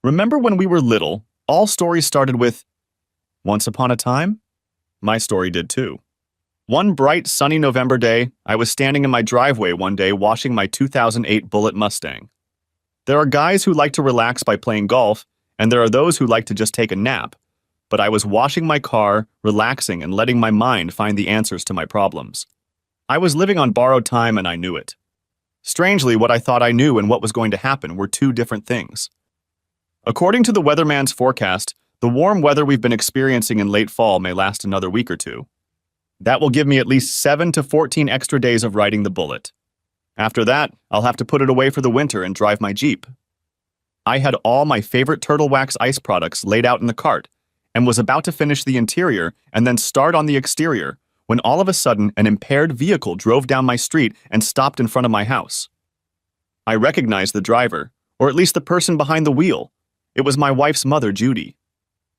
Remember when we were little, all stories started with, "Once upon a time?" My story did too. One bright, sunny November day, I was standing in my driveway one day washing my 2008 Bullitt Mustang. There are guys who like to relax by playing golf, and there are those who like to just take a nap. But I was washing my car, relaxing, and letting my mind find the answers to my problems. I was living on borrowed time and I knew it. Strangely, what I thought I knew and what was going to happen were two different things. According to the weatherman's forecast, the warm weather we've been experiencing in late fall may last another week or two. That will give me at least 7 to 14 extra days of riding the Bullitt. After that, I'll have to put it away for the winter and drive my Jeep. I had all my favorite Turtle Wax ice products laid out in the cart and was about to finish the interior and then start on the exterior when all of a sudden an impaired vehicle drove down my street and stopped in front of my house. I recognized the driver, or at least the person behind the wheel. It was my wife's mother, Judy.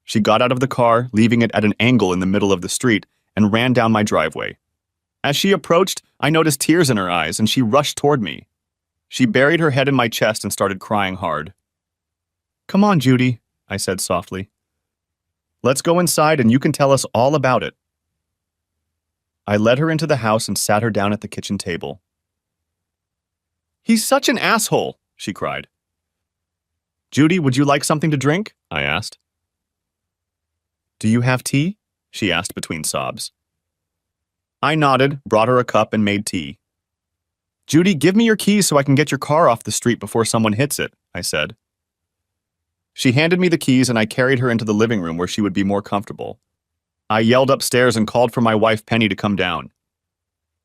She got out of the car, leaving it at an angle in the middle of the street, and ran down my driveway. As she approached, I noticed tears in her eyes, and she rushed toward me. She buried her head in my chest and started crying hard. "Come on, Judy," I said softly. "Let's go inside and you can tell us all about it." I led her into the house and sat her down at the kitchen table. "He's such an asshole," she cried. "Judy, would you like something to drink?" I asked. "Do you have tea?" she asked between sobs. I nodded, brought her a cup, and made tea. "Judy, give me your keys so I can get your car off the street before someone hits it," I said. She handed me the keys and I carried her into the living room where she would be more comfortable. I yelled upstairs and called for my wife Penny to come down.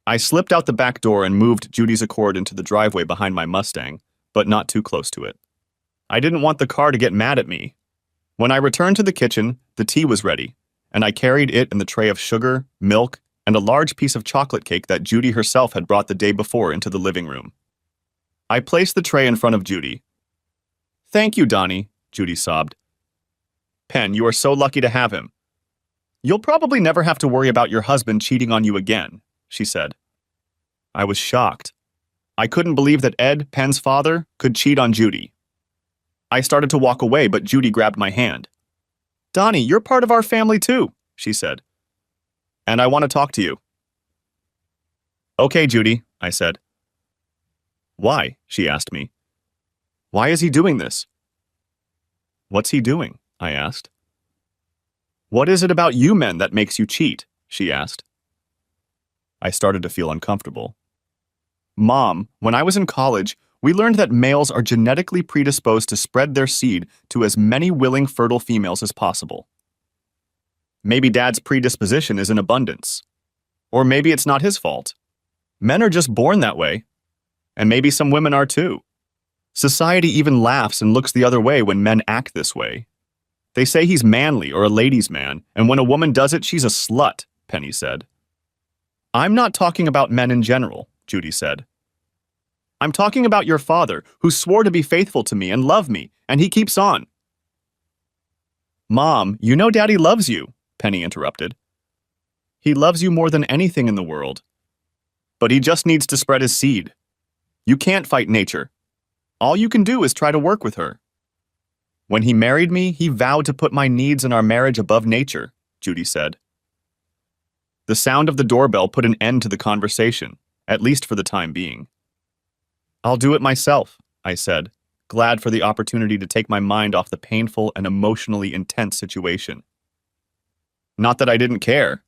I slipped out the back door and moved Judy's Accord into the driveway behind my Mustang, but not too close to it. I didn't want the car to get mad at me. When I returned to the kitchen, the tea was ready, and I carried it and the tray of sugar, milk, and a large piece of chocolate cake that Judy herself had brought the day before into the living room. I placed the tray in front of Judy. "Thank you, Donnie," Judy sobbed. "Pen, you are so lucky to have him. You'll probably never have to worry about your husband cheating on you again," she said. I was shocked. I couldn't believe that Ed, Pen's father, could cheat on Judy. I started to walk away, but Judy grabbed my hand. "Donnie, you're part of our family too," she said. "And I want to talk to you." "Okay, Judy," I said. "Why?" she asked me. "Why is he doing this?" "What's he doing?" I asked. "What is it about you men that makes you cheat?" she asked. I started to feel uncomfortable. "Mom, when I was in college, we learned that males are genetically predisposed to spread their seed to as many willing fertile females as possible. Maybe Dad's predisposition is in abundance. Or maybe it's not his fault. Men are just born that way. And maybe some women are too. Society even laughs and looks the other way when men act this way. They say he's manly or a ladies' man, and when a woman does it, she's a slut," Penny said. "I'm not talking about men in general," Judy said. "I'm talking about your father, who swore to be faithful to me and love me, and he keeps on." "Mom, you know Daddy loves you," Penny interrupted. "He loves you more than anything in the world. But he just needs to spread his seed. You can't fight nature. All you can do is try to work with her. When he married me, he vowed to put my needs and our marriage above nature," Judy said. The sound of the doorbell put an end to the conversation, at least for the time being. "I'll do it myself," I said, glad for the opportunity to take my mind off the painful and emotionally intense situation. Not that I didn't care.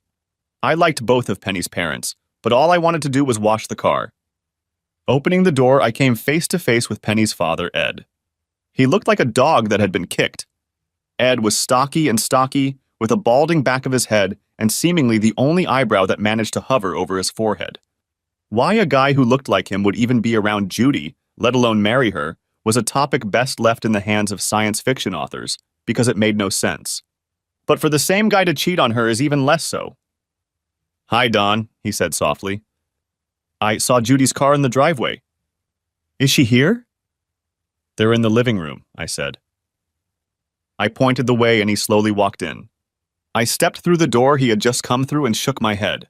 I liked both of Penny's parents, but all I wanted to do was wash the car. Opening the door, I came face to face with Penny's father, Ed. He looked like a dog that had been kicked. Ed was stocky, with a balding back of his head and seemingly the only eyebrow that managed to hover over his forehead. Why a guy who looked like him would even be around Judy, let alone marry her, was a topic best left in the hands of science fiction authors, because it made no sense. But for the same guy to cheat on her is even less so. "Hi, Don," he said softly. "I saw Judy's car in the driveway." "Is she here?" "They're in the living room," I said. I pointed the way and he slowly walked in. I stepped through the door he had just come through and shook my head.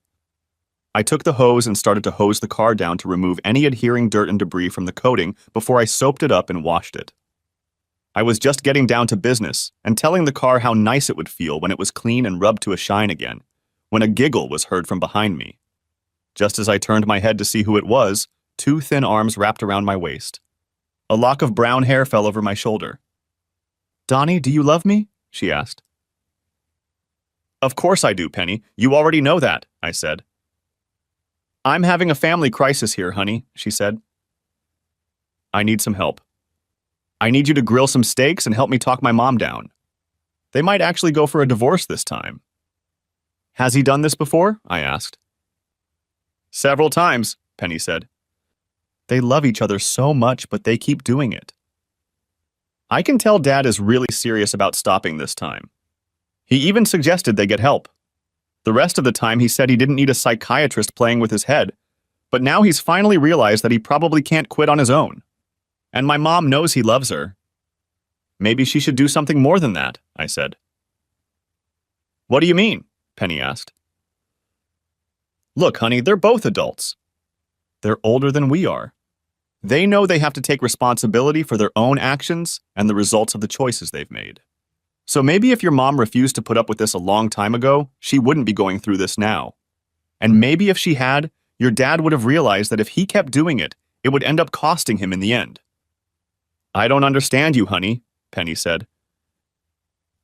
I took the hose and started to hose the car down to remove any adhering dirt and debris from the coating before I soaped it up and washed it. I was just getting down to business and telling the car how nice it would feel when it was clean and rubbed to a shine again, when a giggle was heard from behind me. Just as I turned my head to see who it was, two thin arms wrapped around my waist. A lock of brown hair fell over my shoulder. "Donnie, do you love me?" she asked. "Of course I do, Penny. You already know that," I said. "I'm having a family crisis here, honey," she said. "I need some help. I need you to grill some steaks and help me talk my mom down. They might actually go for a divorce this time." "Has he done this before?" I asked. "Several times," Penny said. "They love each other so much, but they keep doing it." I can tell Dad is really serious about stopping this time. He even suggested they get help. The rest of the time he said he didn't need a psychiatrist playing with his head, but now he's finally realized that he probably can't quit on his own. And my mom knows he loves her. "Maybe she should do something more than that," I said. "What do you mean?" Penny asked. "Look, honey, they're both adults. They're older than we are. They know they have to take responsibility for their own actions and the results of the choices they've made. So maybe if your mom refused to put up with this a long time ago, she wouldn't be going through this now. And maybe if she had, your dad would have realized that if he kept doing it, it would end up costing him in the end." "I don't understand you, honey," Penny said.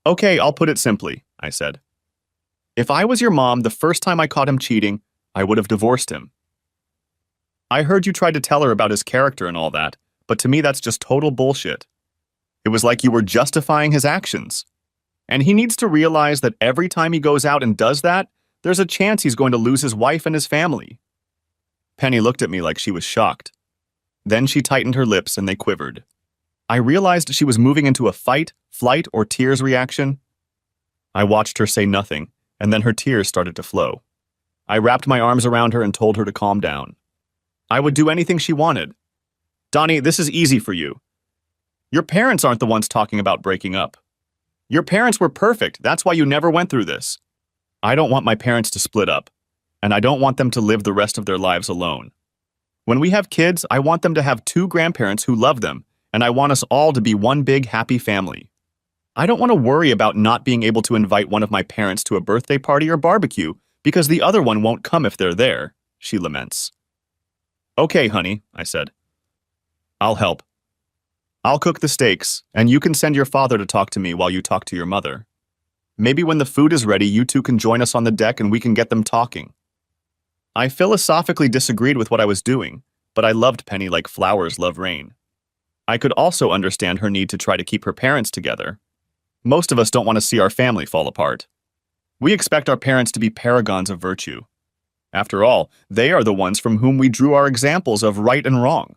"Okay, I'll put it simply," I said. "If I was your mom, the first time I caught him cheating, I would have divorced him. I heard you tried to tell her about his character and all that, but to me that's just total bullshit. It was like you were justifying his actions. And he needs to realize that every time he goes out and does that, there's a chance he's going to lose his wife and his family." Penny looked at me like she was shocked. Then she tightened her lips and they quivered. I realized she was moving into a fight, flight, or tears reaction. I watched her say nothing, and then her tears started to flow. I wrapped my arms around her and told her to calm down. I would do anything she wanted. "Donnie, this is easy for you. Your parents aren't the ones talking about breaking up. Your parents were perfect, that's why you never went through this. I don't want my parents to split up, and I don't want them to live the rest of their lives alone. When we have kids, I want them to have two grandparents who love them, and I want us all to be one big happy family. I don't want to worry about not being able to invite one of my parents to a birthday party or barbecue because the other one won't come if they're there," she laments. "Okay, honey," I said. "I'll help. I'll cook the steaks, and you can send your father to talk to me while you talk to your mother. Maybe when the food is ready, you two can join us on the deck and we can get them talking." I philosophically disagreed with what I was doing, but I loved Penny like flowers love rain. I could also understand her need to try to keep her parents together. Most of us don't want to see our family fall apart. We expect our parents to be paragons of virtue. After all, they are the ones from whom we drew our examples of right and wrong.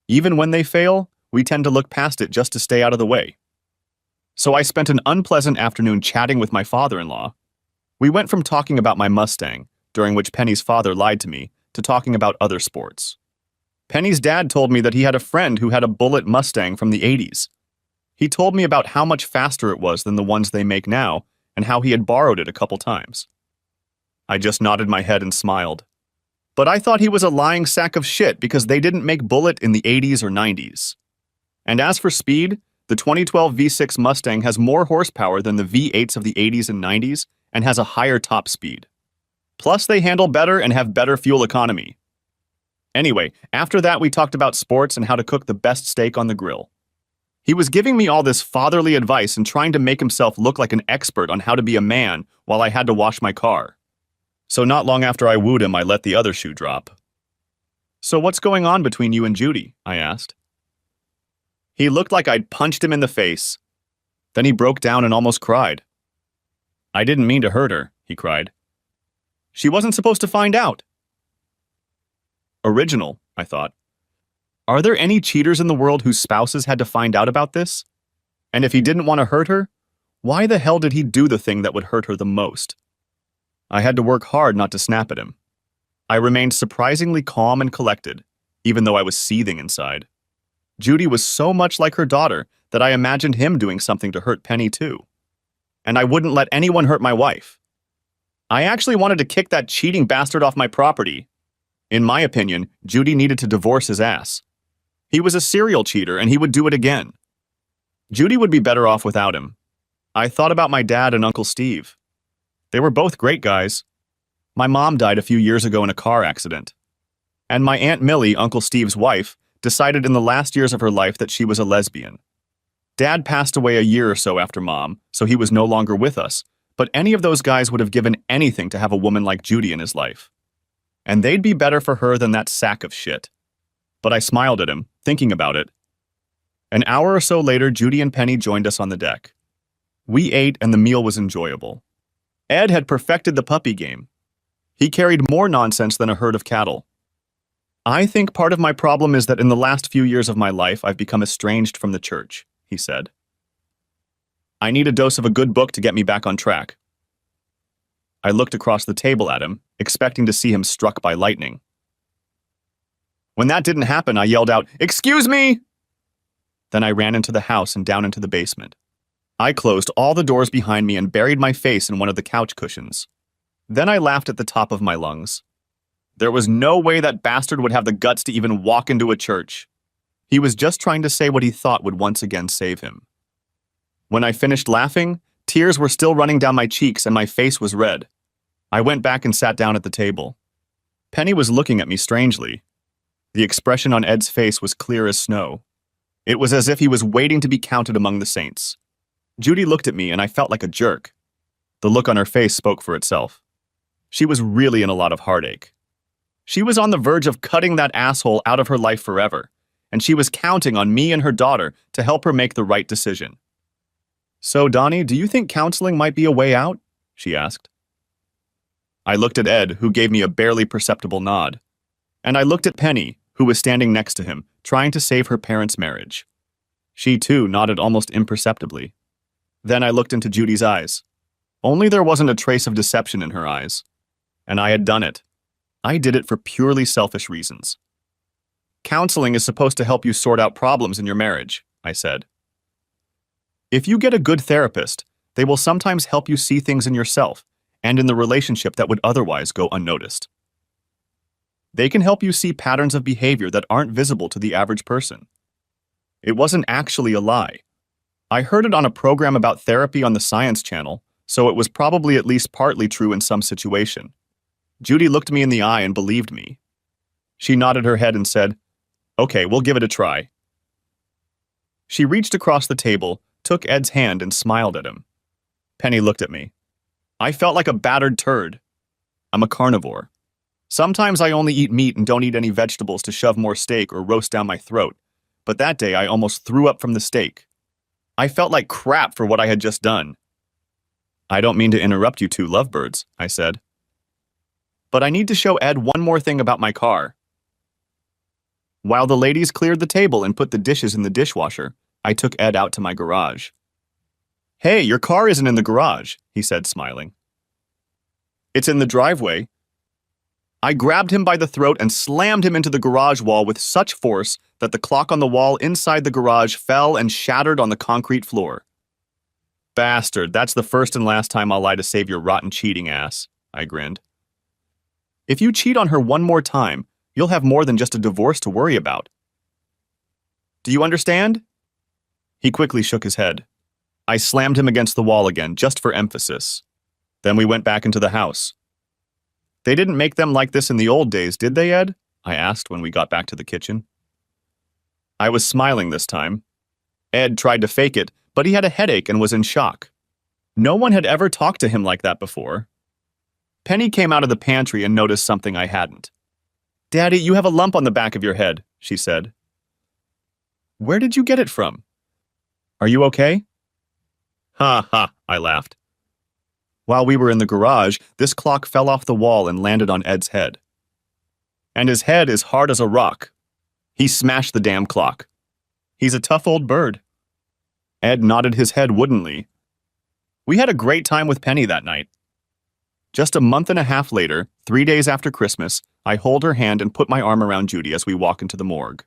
Even when they fail, we tend to look past it just to stay out of the way. So I spent an unpleasant afternoon chatting with my father-in-law. We went from talking about my Mustang, during which Penny's father lied to me, to talking about other sports. Penny's dad told me that he had a friend who had a Bullet Mustang from the 80s. He told me about how much faster it was than the ones they make now, and how he had borrowed it a couple times. I just nodded my head and smiled. But I thought he was a lying sack of shit because they didn't make Bullet in the 80s or 90s. And as for speed, the 2012 V6 Mustang has more horsepower than the V8s of the 80s and 90s and has a higher top speed. Plus, they handle better and have better fuel economy. Anyway, after that we talked about sports and how to cook the best steak on the grill. He was giving me all this fatherly advice and trying to make himself look like an expert on how to be a man while I had to wash my car. So not long after I wooed him, I let the other shoe drop. "So what's going on between you and Judy?" I asked. He looked like I'd punched him in the face. Then he broke down and almost cried. "I didn't mean to hurt her," he cried. "She wasn't supposed to find out." Original, I thought. Are there any cheaters in the world whose spouses had to find out about this? And if he didn't want to hurt her, why the hell did he do the thing that would hurt her the most? I had to work hard not to snap at him. I remained surprisingly calm and collected, even though I was seething inside. Judy was so much like her daughter that I imagined him doing something to hurt Penny too. And I wouldn't let anyone hurt my wife. I actually wanted to kick that cheating bastard off my property. In my opinion, Judy needed to divorce his ass. He was a serial cheater and he would do it again. Judy would be better off without him. I thought about my dad and Uncle Steve. They were both great guys. My mom died a few years ago in a car accident. And my Aunt Millie, Uncle Steve's wife, decided in the last years of her life that she was a lesbian. Dad passed away a year or so after Mom, so he was no longer with us, but any of those guys would have given anything to have a woman like Judy in his life. And they'd be better for her than that sack of shit. But I smiled at him, thinking about it. An hour or so later, Judy and Penny joined us on the deck. We ate and the meal was enjoyable. Ed had perfected the puppy game. He carried more nonsense than a herd of cattle. I think part of my problem is that in the last few years of my life, I've become estranged from the church, he said. I need a dose of a good book to get me back on track. I looked across the table at him, expecting to see him struck by lightning. When that didn't happen, I yelled out, "Excuse me!" Then I ran into the house and down into the basement. I closed all the doors behind me and buried my face in one of the couch cushions. Then I laughed at the top of my lungs. There was no way that bastard would have the guts to even walk into a church. He was just trying to say what he thought would once again save him. When I finished laughing, tears were still running down my cheeks and my face was red. I went back and sat down at the table. Penny was looking at me strangely. The expression on Ed's face was clear as snow. It was as if he was waiting to be counted among the saints. Judy looked at me and I felt like a jerk. The look on her face spoke for itself. She was really in a lot of heartache. She was on the verge of cutting that asshole out of her life forever, and she was counting on me and her daughter to help her make the right decision. "So, Donnie, do you think counseling might be a way out?" she asked. I looked at Ed, who gave me a barely perceptible nod. And I looked at Penny, who was standing next to him, trying to save her parents' marriage. She, too, nodded almost imperceptibly. Then I looked into Judy's eyes. Only there wasn't a trace of deception in her eyes. And I had done it. I did it for purely selfish reasons. "Counseling is supposed to help you sort out problems in your marriage," I said. "If you get a good therapist, they will sometimes help you see things in yourself and in the relationship that would otherwise go unnoticed. They can help you see patterns of behavior that aren't visible to the average person." It wasn't actually a lie. I heard it on a program about therapy on the Science Channel, so it was probably at least partly true in some situation. Judy looked me in the eye and believed me. She nodded her head and said, "Okay, we'll give it a try." She reached across the table, took Ed's hand and smiled at him. Penny looked at me. I felt like a battered turd. I'm a carnivore. Sometimes I only eat meat and don't eat any vegetables to shove more steak or roast down my throat, but that day I almost threw up from the steak. I felt like crap for what I had just done. "I don't mean to interrupt you two lovebirds," I said. "But I need to show Ed one more thing about my car." While the ladies cleared the table and put the dishes in the dishwasher, I took Ed out to my garage. "Hey, your car isn't in the garage," he said, smiling. "It's in the driveway." I grabbed him by the throat and slammed him into the garage wall with such force that the clock on the wall inside the garage fell and shattered on the concrete floor. "Bastard, that's the first and last time I'll lie to save your rotten cheating ass," I grinned. "If you cheat on her one more time, you'll have more than just a divorce to worry about. Do you understand?" He quickly shook his head. I slammed him against the wall again, just for emphasis. Then we went back into the house. "They didn't make them like this in the old days, did they, Ed?" I asked when we got back to the kitchen. I was smiling this time. Ed tried to fake it, but he had a headache and was in shock. No one had ever talked to him like that before. Penny came out of the pantry and noticed something I hadn't. "Daddy, you have a lump on the back of your head," she said. "Where did you get it from? Are you okay?" "Ha ha," I laughed. While we were in the garage, this clock fell off the wall and landed on Ed's head. And his head is hard as a rock. He smashed the damn clock. He's a tough old bird. Ed nodded his head woodenly. We had a great time with Penny that night. Just a month and a half later, 3 days after Christmas, I hold her hand and put my arm around Judy as we walk into the morgue.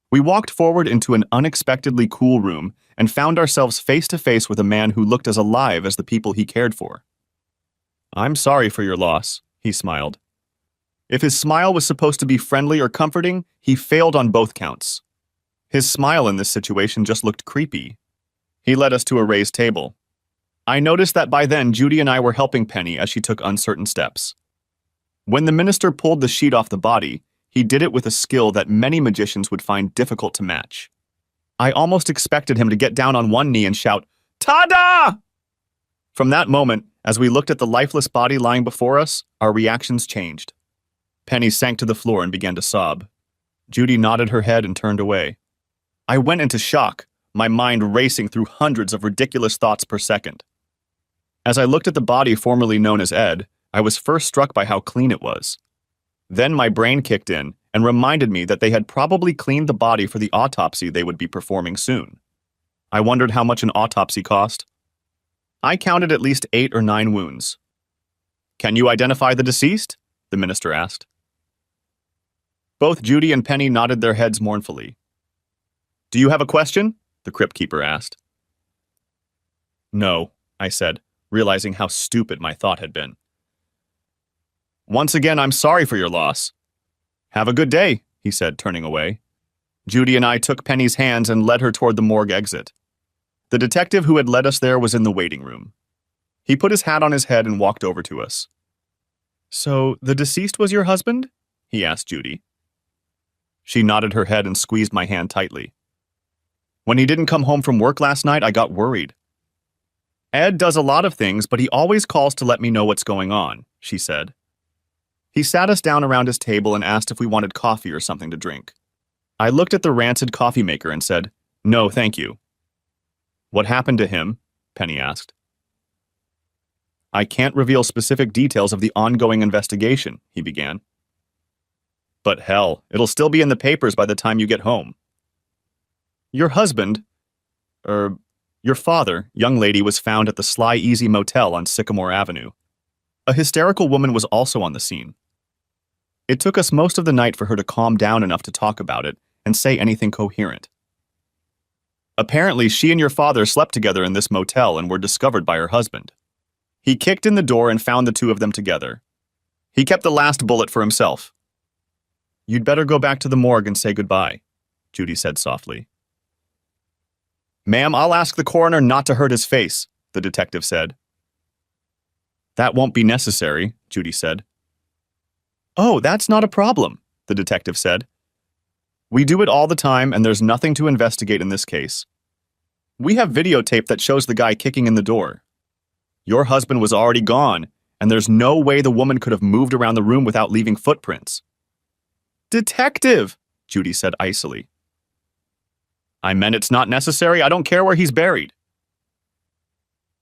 We walked forward into an unexpectedly cool room and found ourselves face to face with a man who looked as alive as the people he cared for. "I'm sorry for your loss," he smiled. If his smile was supposed to be friendly or comforting, he failed on both counts. His smile in this situation just looked creepy. He led us to a raised table. I noticed that by then Judy and I were helping Penny as she took uncertain steps. When the minister pulled the sheet off the body, he did it with a skill that many magicians would find difficult to match. I almost expected him to get down on one knee and shout, "Ta-da!" From that moment, as we looked at the lifeless body lying before us, our reactions changed. Penny sank to the floor and began to sob. Judy nodded her head and turned away. I went into shock, my mind racing through hundreds of ridiculous thoughts per second. As I looked at the body formerly known as Ed, I was first struck by how clean it was. Then my brain kicked in and reminded me that they had probably cleaned the body for the autopsy they would be performing soon. I wondered how much an autopsy cost. I counted at least 8 or 9 wounds. "Can you identify the deceased?" the minister asked. Both Judy and Penny nodded their heads mournfully. "Do you have a question?" the crypt keeper asked. "No," I said, realizing how stupid my thought had been. "Once again, I'm sorry for your loss." "Have a good day," he said, turning away. Judy and I took Penny's hands and led her toward the morgue exit. The detective who had led us there was in the waiting room. He put his hat on his head and walked over to us. "So, the deceased was your husband?" he asked Judy. She nodded her head and squeezed my hand tightly. "When he didn't come home from work last night, I got worried. Ed does a lot of things, but he always calls to let me know what's going on," she said. He sat us down around his table and asked if we wanted coffee or something to drink. I looked at the rancid coffee maker and said, "No, thank you." "What happened to him?" Penny asked. "I can't reveal specific details of the ongoing investigation," he began. "But hell, it'll still be in the papers by the time you get home." "Your husband, your father, young lady, was found at the Sly Easy Motel on Sycamore Avenue. A hysterical woman was also on the scene. It took us most of the night for her to calm down enough to talk about it and say anything coherent. Apparently, she and your father slept together in this motel and were discovered by her husband. He kicked in the door and found the two of them together. He kept the last bullet for himself." "You'd better go back to the morgue and say goodbye," Judy said softly. "Ma'am, I'll ask the coroner not to hurt his face," the detective said. "That won't be necessary," Judy said. "Oh, that's not a problem," the detective said. "We do it all the time, and there's nothing to investigate in this case. We have videotape that shows the guy kicking in the door. Your husband was already gone, and there's no way the woman could have moved around the room without leaving footprints." "Detective!" Judy said icily. "I meant it's not necessary. I don't care where he's buried."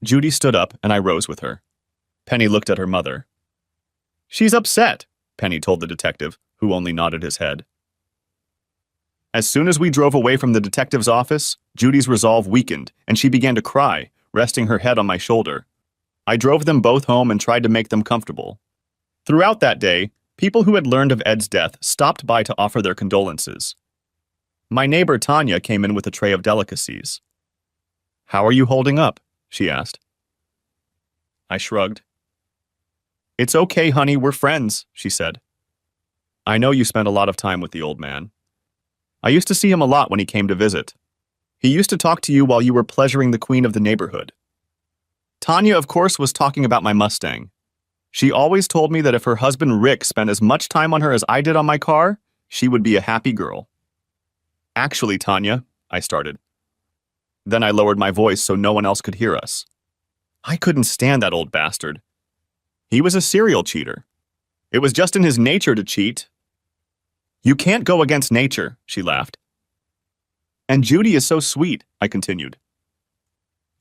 Judy stood up, and I rose with her. Penny looked at her mother. "She's upset," Penny told the detective, who only nodded his head. As soon as we drove away from the detective's office, Judy's resolve weakened, and she began to cry, resting her head on my shoulder. I drove them both home and tried to make them comfortable. Throughout that day, people who had learned of Ed's death stopped by to offer their condolences. My neighbor Tanya came in with a tray of delicacies. "How are you holding up?" she asked. I shrugged. "It's okay, honey, we're friends," she said. "I know you spent a lot of time with the old man. I used to see him a lot when he came to visit. He used to talk to you while you were pleasuring the queen of the neighborhood." Tanya, of course, was talking about my Mustang. She always told me that if her husband Rick spent as much time on her as I did on my car, she would be a happy girl. "Actually, Tanya," I started. Then I lowered my voice so no one else could hear us. I couldn't stand that old bastard. He was a serial cheater. It was just in his nature to cheat. "You can't go against nature," she laughed. "And Judy is so sweet," I continued.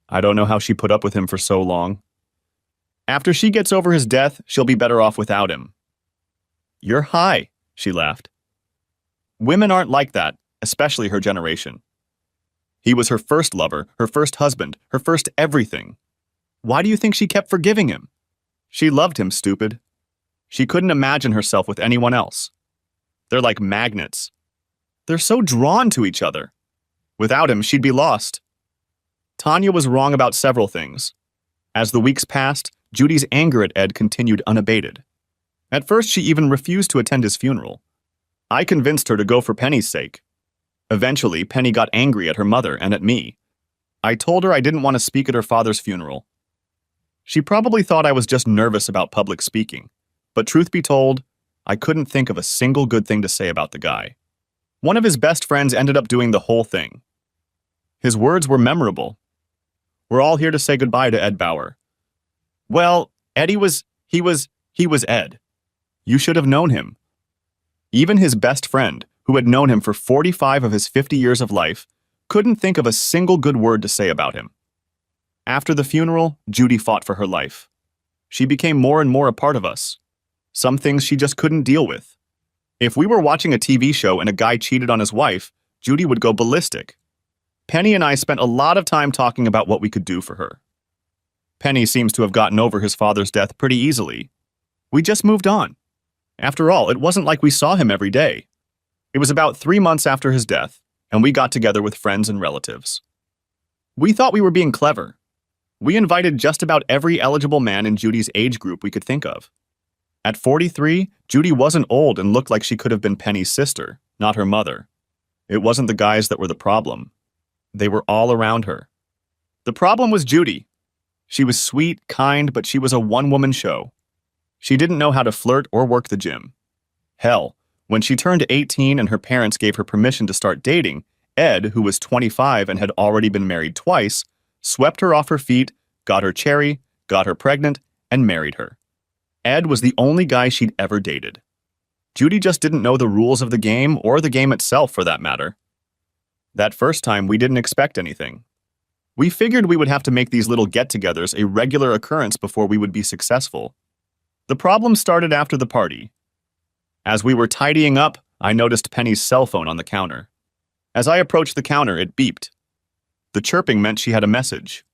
"I don't know how she put up with him for so long. After she gets over his death, she'll be better off without him." "You're high," she laughed. "Women aren't like that, especially her generation. He was her first lover, her first husband, her first everything. Why do you think she kept forgiving him? She loved him, stupid. She couldn't imagine herself with anyone else. They're like magnets. They're so drawn to each other. Without him, she'd be lost." Tanya was wrong about several things. As the weeks passed, Judy's anger at Ed continued unabated. At first, she even refused to attend his funeral. I convinced her to go for Penny's sake. Eventually, Penny got angry at her mother and at me. I told her I didn't want to speak at her father's funeral. She probably thought I was just nervous about public speaking, but truth be told, I couldn't think of a single good thing to say about the guy. One of his best friends ended up doing the whole thing. His words were memorable. "We're all here to say goodbye to Ed Bauer." Well, he was Ed. You should have known him. Even his best friend, who had known him for 45 of his 50 years of life, couldn't think of a single good word to say about him. After the funeral, Judy fought for her life. She became more and more a part of us. Some things she just couldn't deal with. If we were watching a TV show and a guy cheated on his wife, Judy would go ballistic. Penny and I spent a lot of time talking about what we could do for her. Penny seems to have gotten over his father's death pretty easily. We just moved on. After all, it wasn't like we saw him every day. It was about 3 months after his death, and we got together with friends and relatives. We thought we were being clever. We invited just about every eligible man in Judy's age group we could think of. At 43, Judy wasn't old and looked like she could have been Penny's sister, not her mother. It wasn't the guys that were the problem. They were all around her. The problem was Judy. She was sweet, kind, but she was a one-woman show. She didn't know how to flirt or work the gym. Hell, when she turned 18 and her parents gave her permission to start dating, Ed, who was 25 and had already been married twice, swept her off her feet, got her cherry, got her pregnant, and married her. Ed was the only guy she'd ever dated. Judy just didn't know the rules of the game or the game itself, for that matter. That first time, we didn't expect anything. We figured we would have to make these little get-togethers a regular occurrence before we would be successful. The problem started after the party. As we were tidying up, I noticed Penny's cell phone on the counter. As I approached the counter, it beeped. The chirping meant she had a message.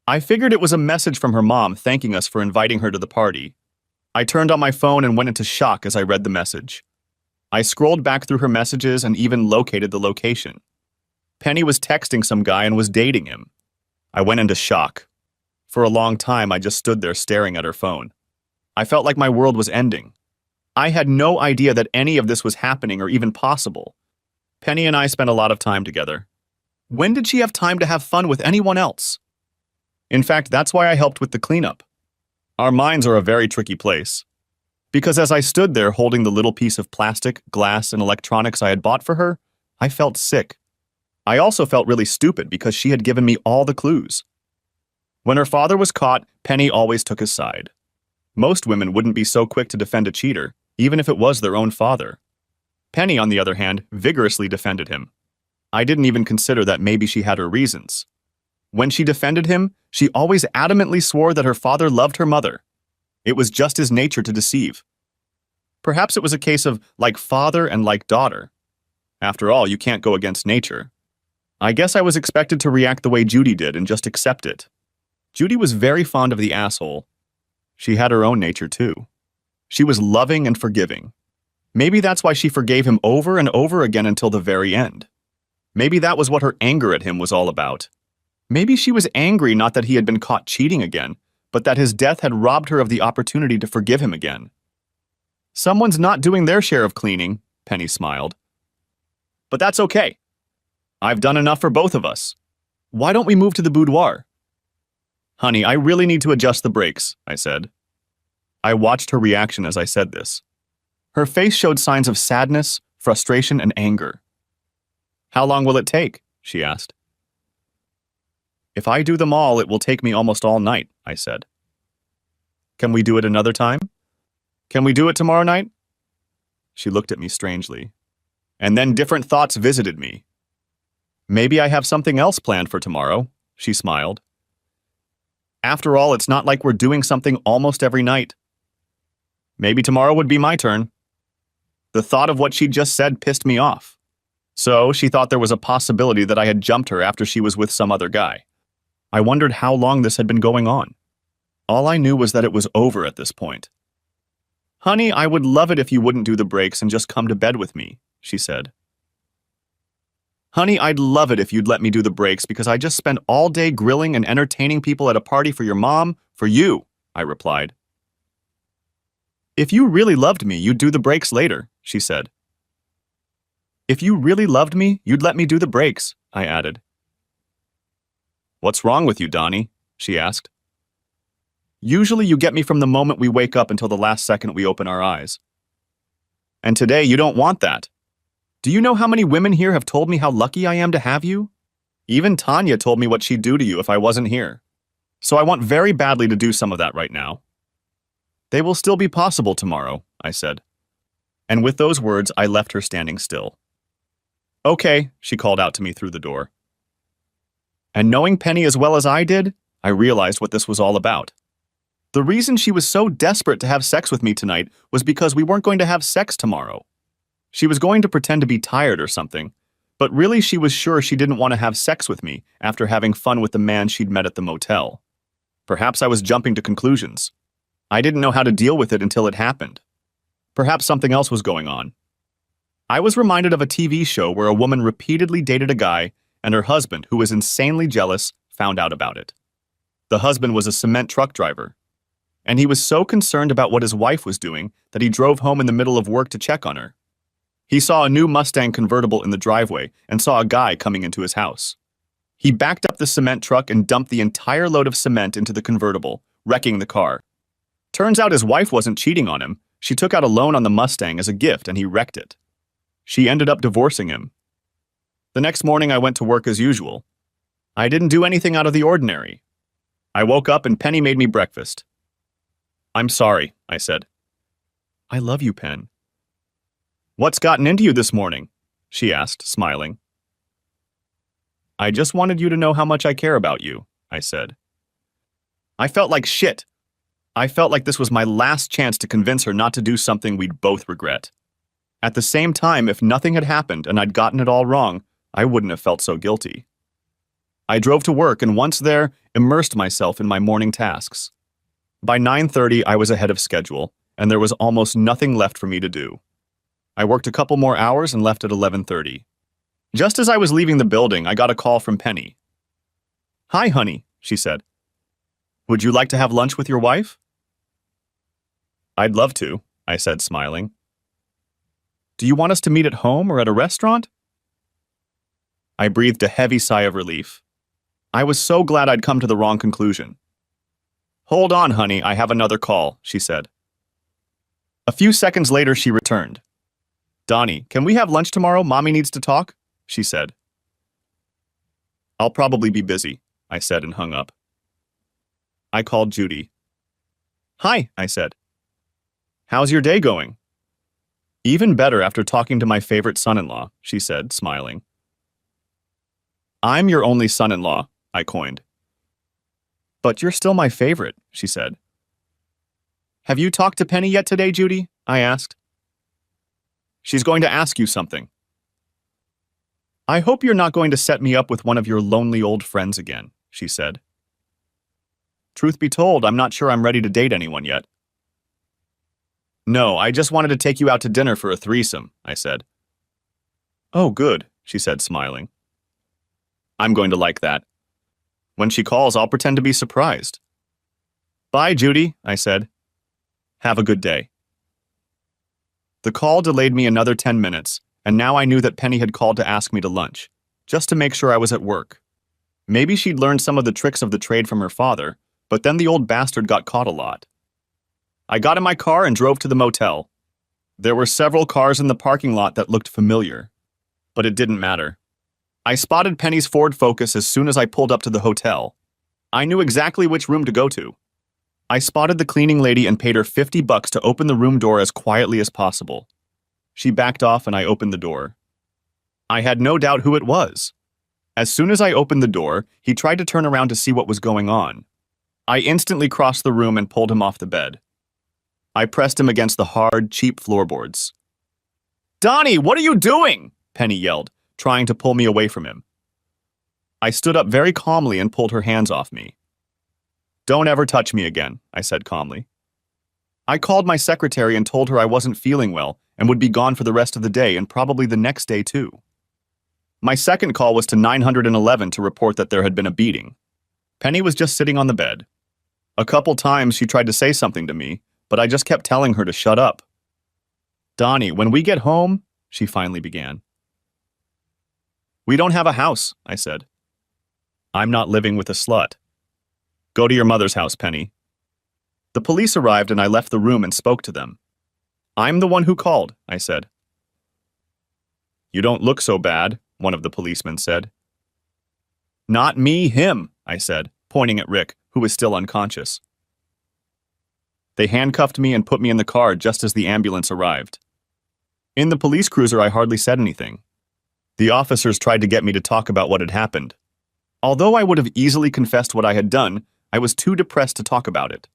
I figured it was a message from her mom thanking us for inviting her to the party. I turned on my phone and went into shock as I read the message. I scrolled back through her messages and even located the location. Penny was texting some guy and was dating him. I went into shock. For a long time, I just stood there staring at her phone. I felt like my world was ending. I had no idea that any of this was happening or even possible. Penny and I spent a lot of time together. When did she have time to have fun with anyone else? In fact, that's why I helped with the cleanup. Our minds are a very tricky place. Because as I stood there holding the little piece of plastic, glass, and electronics I had bought for her, I felt sick. I also felt really stupid because she had given me all the clues. When her father was caught, Penny always took his side. Most women wouldn't be so quick to defend a cheater, even if it was their own father. Penny, on the other hand, vigorously defended him. I didn't even consider that maybe she had her reasons. When she defended him, she always adamantly swore that her father loved her mother. It was just his nature to deceive. Perhaps it was a case of like father and like daughter. After all, you can't go against nature. I guess I was expected to react the way Judy did and just accept it. Judy was very fond of the asshole. She had her own nature too. She was loving and forgiving. Maybe that's why she forgave him over and over again until the very end. Maybe that was what her anger at him was all about. Maybe she was angry not that he had been caught cheating again, but that his death had robbed her of the opportunity to forgive him again. Someone's not doing their share of cleaning, Penny smiled. But that's okay. I've done enough for both of us. Why don't we move to the boudoir? Honey, I really need to adjust the brakes, I said. I watched her reaction as I said this. Her face showed signs of sadness, frustration, and anger. How long will it take? She asked. If I do them all, it will take me almost all night, I said. Can we do it another time? Can we do it tomorrow night? She looked at me strangely. And then different thoughts visited me. Maybe I have something else planned for tomorrow, she smiled. After all, it's not like we're doing something almost every night. Maybe tomorrow would be my turn. The thought of what she'd just said pissed me off. So she thought there was a possibility that I had jumped her after she was with some other guy. I wondered how long this had been going on. All I knew was that it was over at this point. Honey, I would love it if you wouldn't do the breaks and just come to bed with me, she said. Honey, I'd love it if you'd let me do the breaks because I just spent all day grilling and entertaining people at a party for your mom, for you, I replied. If you really loved me, you'd do the breaks later, she said. If you really loved me, you'd let me do the breaks, I added. "What's wrong with you, Donnie?" she asked. "Usually you get me from the moment we wake up until the last second we open our eyes. And today you don't want that. Do you know how many women here have told me how lucky I am to have you? Even Tanya told me what she'd do to you if I wasn't here. So I want very badly to do some of that right now." "They will still be possible tomorrow," I said. And with those words, I left her standing still. "Okay," she called out to me through the door. And knowing Penny as well as I did, I realized what this was all about. The reason she was so desperate to have sex with me tonight was because we weren't going to have sex tomorrow. She was going to pretend to be tired or something, but really she was sure she didn't want to have sex with me after having fun with the man she'd met at the motel. Perhaps I was jumping to conclusions. I didn't know how to deal with it until it happened. Perhaps something else was going on. I was reminded of a TV show where a woman repeatedly dated a guy and her husband, who was insanely jealous, found out about it. The husband was a cement truck driver, and he was so concerned about what his wife was doing that he drove home in the middle of work to check on her. He saw a new Mustang convertible in the driveway and saw a guy coming into his house. He backed up the cement truck and dumped the entire load of cement into the convertible, wrecking the car. Turns out his wife wasn't cheating on him. She took out a loan on the Mustang as a gift and he wrecked it. She ended up divorcing him. The next morning I went to work as usual. I didn't do anything out of the ordinary. I woke up and Penny made me breakfast. "I'm sorry," I said. "I love you, Pen." "What's gotten into you this morning?" she asked, smiling. "I just wanted you to know how much I care about you," I said. I felt like shit. I felt like this was my last chance to convince her not to do something we'd both regret. At the same time, if nothing had happened and I'd gotten it all wrong, I wouldn't have felt so guilty. I drove to work and once there, immersed myself in my morning tasks. By 9:30, I was ahead of schedule, and there was almost nothing left for me to do. I worked a couple more hours and left at 11:30. Just as I was leaving the building, I got a call from Penny. "Hi, honey," she said. "Would you like to have lunch with your wife?" "I'd love to," I said, smiling. "Do you want us to meet at home or at a restaurant?" I breathed a heavy sigh of relief. I was so glad I'd come to the wrong conclusion. "Hold on, honey, I have another call," she said. A few seconds later, she returned. "Donnie, can we have lunch tomorrow? Mommy needs to talk," she said. "I'll probably be busy," I said and hung up. I called Judy. "Hi," I said. "How's your day going?" "Even better after talking to my favorite son-in-law," she said, smiling. "I'm your only son-in-law," I coined. "But you're still my favorite," she said. "Have you talked to Penny yet today, Judy?" I asked. "She's going to ask you something." "I hope you're not going to set me up with one of your lonely old friends again," she said. "Truth be told, I'm not sure I'm ready to date anyone yet." "No, I just wanted to take you out to dinner for a threesome," I said. "Oh, good," she said, smiling. "I'm going to like that. When she calls, I'll pretend to be surprised." "Bye, Judy," I said. "Have a good day." The call delayed me another 10 minutes, and now I knew that Penny had called to ask me to lunch, just to make sure I was at work. Maybe she'd learned some of the tricks of the trade from her father, but then the old bastard got caught a lot. I got in my car and drove to the motel. There were several cars in the parking lot that looked familiar, but it didn't matter. I spotted Penny's Ford Focus as soon as I pulled up to the hotel. I knew exactly which room to go to. I spotted the cleaning lady and paid her $50 to open the room door as quietly as possible. She backed off and I opened the door. I had no doubt who it was. As soon as I opened the door, he tried to turn around to see what was going on. I instantly crossed the room and pulled him off the bed. I pressed him against the hard, cheap floorboards. "Donnie, what are you doing?" Penny yelled, trying to pull me away from him. I stood up very calmly and pulled her hands off me. "Don't ever touch me again," I said calmly. I called my secretary and told her I wasn't feeling well and would be gone for the rest of the day and probably the next day too. My second call was to 911 to report that there had been a beating. Penny was just sitting on the bed. A couple times she tried to say something to me, but I just kept telling her to shut up. "Donnie, when we get home," she finally began. "We don't have a house," I said. I'm not living with a slut. Go to your mother's house, Penny. The police arrived and I left the room and spoke to them. I'm the one who called, I said. You don't look so bad, one of the policemen said. Not me, him, I said, pointing at Rick, who was still unconscious. They handcuffed me and put me in the car just as the ambulance arrived. In the police cruiser, I hardly said anything. The officers tried to get me to talk about what had happened. Although I would have easily confessed what I had done, I was too depressed to talk about it.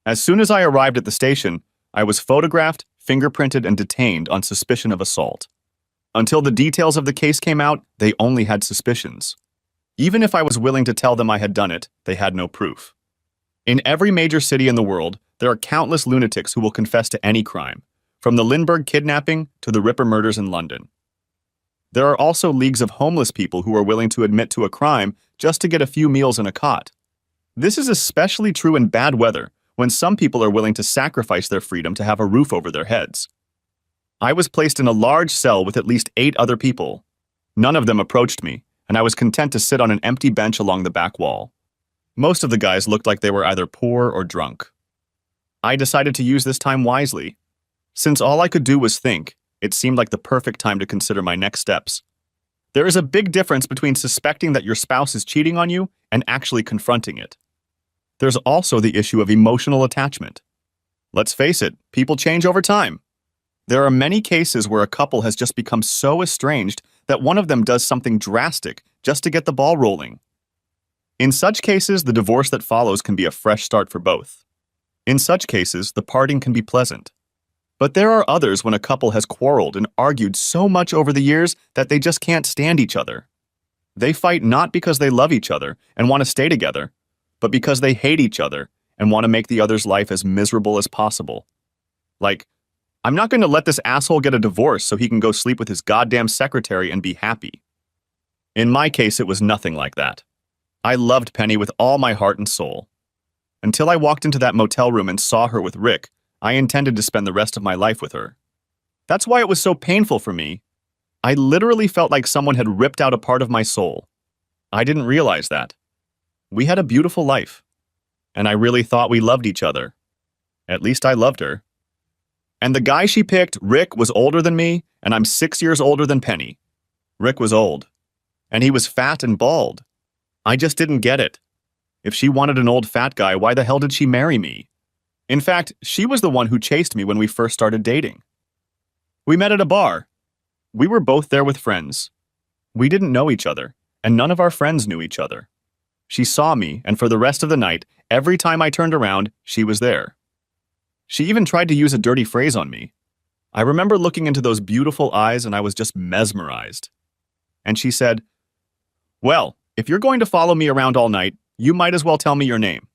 As soon as I arrived at the station, I was photographed, fingerprinted, and detained on suspicion of assault. Until the details of the case came out, they only had suspicions. Even if I was willing to tell them I had done it, they had no proof. In every major city in the world, there are countless lunatics who will confess to any crime, from the Lindbergh kidnapping to the Ripper murders in London. There are also leagues of homeless people who are willing to admit to a crime just to get a few meals in a cot. This is especially true in bad weather, when some people are willing to sacrifice their freedom to have a roof over their heads. I was placed in a large cell with at least 8 other people. None of them approached me, and I was content to sit on an empty bench along the back wall. Most of the guys looked like they were either poor or drunk. I decided to use this time wisely. Since all I could do was think, it seemed like the perfect time to consider my next steps. There is a big difference between suspecting that your spouse is cheating on you and actually confronting it. There's also the issue of emotional attachment. Let's face it, people change over time. There are many cases where a couple has just become so estranged that one of them does something drastic just to get the ball rolling. In such cases, the divorce that follows can be a fresh start for both. In such cases, the parting can be pleasant. But there are others when a couple has quarreled and argued so much over the years that they just can't stand each other. They fight not because they love each other and want to stay together, but because they hate each other and want to make the other's life as miserable as possible. Like, I'm not going to let this asshole get a divorce so he can go sleep with his goddamn secretary and be happy. In my case, it was nothing like that. I loved Penny with all my heart and soul. Until I walked into that motel room and saw her with Rick, I intended to spend the rest of my life with her. That's why it was so painful for me. I literally felt like someone had ripped out a part of my soul. I didn't realize that. We had a beautiful life, and I really thought we loved each other. At least I loved her. And the guy she picked, Rick, was older than me, and I'm 6 years older than Penny. Rick was old, and he was fat and bald. I just didn't get it. If she wanted an old fat guy, why the hell did she marry me? In fact, she was the one who chased me when we first started dating. We met at a bar. We were both there with friends. We didn't know each other, and none of our friends knew each other. She saw me, and for the rest of the night, every time I turned around, she was there. She even tried to use a dirty phrase on me. I remember looking into those beautiful eyes and I was just mesmerized. And she said, "Well, if you're going to follow me around all night, you might as well tell me your name."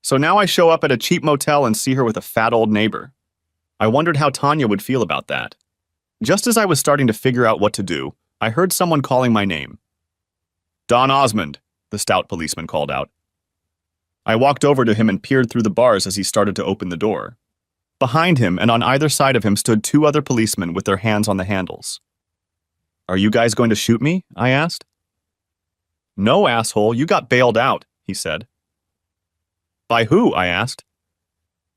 So now I show up at a cheap motel and see her with a fat old neighbor. I wondered how Tanya would feel about that. Just as I was starting to figure out what to do, I heard someone calling my name. "Don Osmond," the stout policeman called out. I walked over to him and peered through the bars as he started to open the door. Behind him and on either side of him stood 2 other policemen with their hands on the handles. "Are you guys going to shoot me?" I asked. "No, asshole, you got bailed out," he said. "By who?" I asked.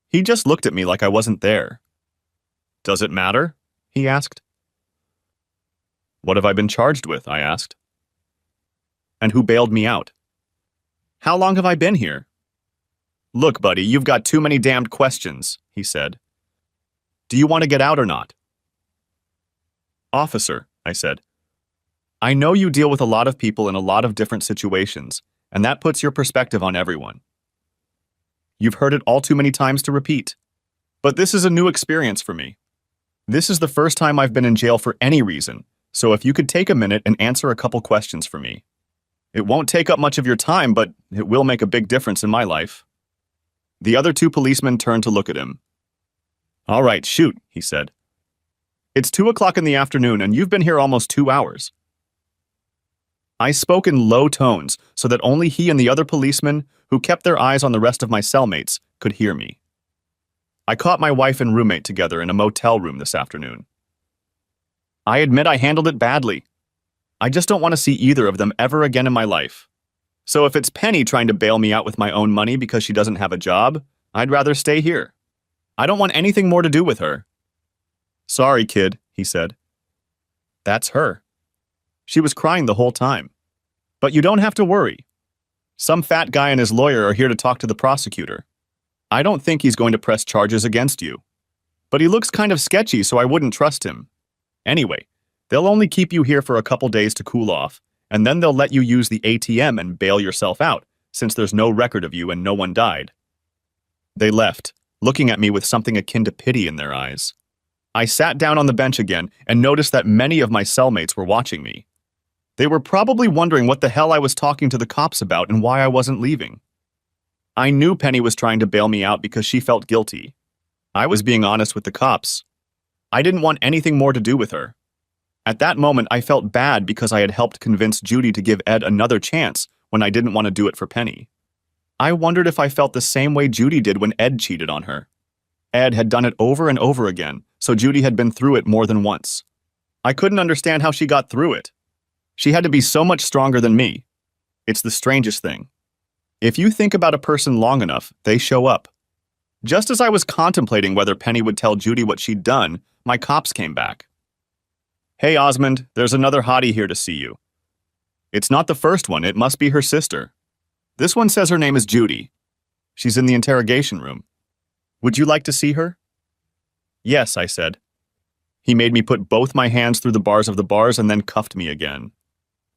He just looked at me like I wasn't there. "Does it matter?" he asked. "What have I been charged with?" I asked. "And who bailed me out?" "How long have I been here?" "Look, buddy, you've got too many damned questions," he said. "Do you want to get out or not?" "Officer," I said, "I know you deal with a lot of people in a lot of different situations, and that puts your perspective on everyone. You've heard it all too many times to repeat. But this is a new experience for me. This is the first time I've been in jail for any reason, so if you could take a minute and answer a couple questions for me. It won't take up much of your time, but it will make a big difference in my life." The other 2 policemen turned to look at him. "All right, shoot," he said. "It's 2 o'clock in the afternoon, and you've been here almost 2 hours. I spoke in low tones so that only he and the other policemen, who kept their eyes on the rest of my cellmates, could hear me. I caught my wife and roommate together in a motel room this afternoon. I admit I handled it badly. I just don't want to see either of them ever again in my life. So if it's Penny trying to bail me out with my own money because she doesn't have a job, I'd rather stay here. I don't want anything more to do with her. Sorry, kid, he said. That's her. She was crying the whole time. But you don't have to worry. Some fat guy and his lawyer are here to talk to the prosecutor. I don't think he's going to press charges against you. But he looks kind of sketchy, so I wouldn't trust him. Anyway, they'll only keep you here for a couple days to cool off, and then they'll let you use the ATM and bail yourself out, since there's no record of you and no one died. They left, looking at me with something akin to pity in their eyes. I sat down on the bench again and noticed that many of my cellmates were watching me. They were probably wondering what the hell I was talking to the cops about and why I wasn't leaving. I knew Penny was trying to bail me out because she felt guilty. I was being honest with the cops. I didn't want anything more to do with her. At that moment, I felt bad because I had helped convince Judy to give Ed another chance when I didn't want to do it for Penny. I wondered if I felt the same way Judy did when Ed cheated on her. Ed had done it over and over again, so Judy had been through it more than once. I couldn't understand how she got through it. She had to be so much stronger than me. It's the strangest thing. If you think about a person long enough, they show up. Just as I was contemplating whether Penny would tell Judy what she'd done, my cops came back. Hey, Osmond, there's another hottie here to see you. It's not the first one, it must be her sister. This one says her name is Judy. She's in the interrogation room. Would you like to see her? Yes, I said. He made me put both my hands through the bars of the bars and then cuffed me again.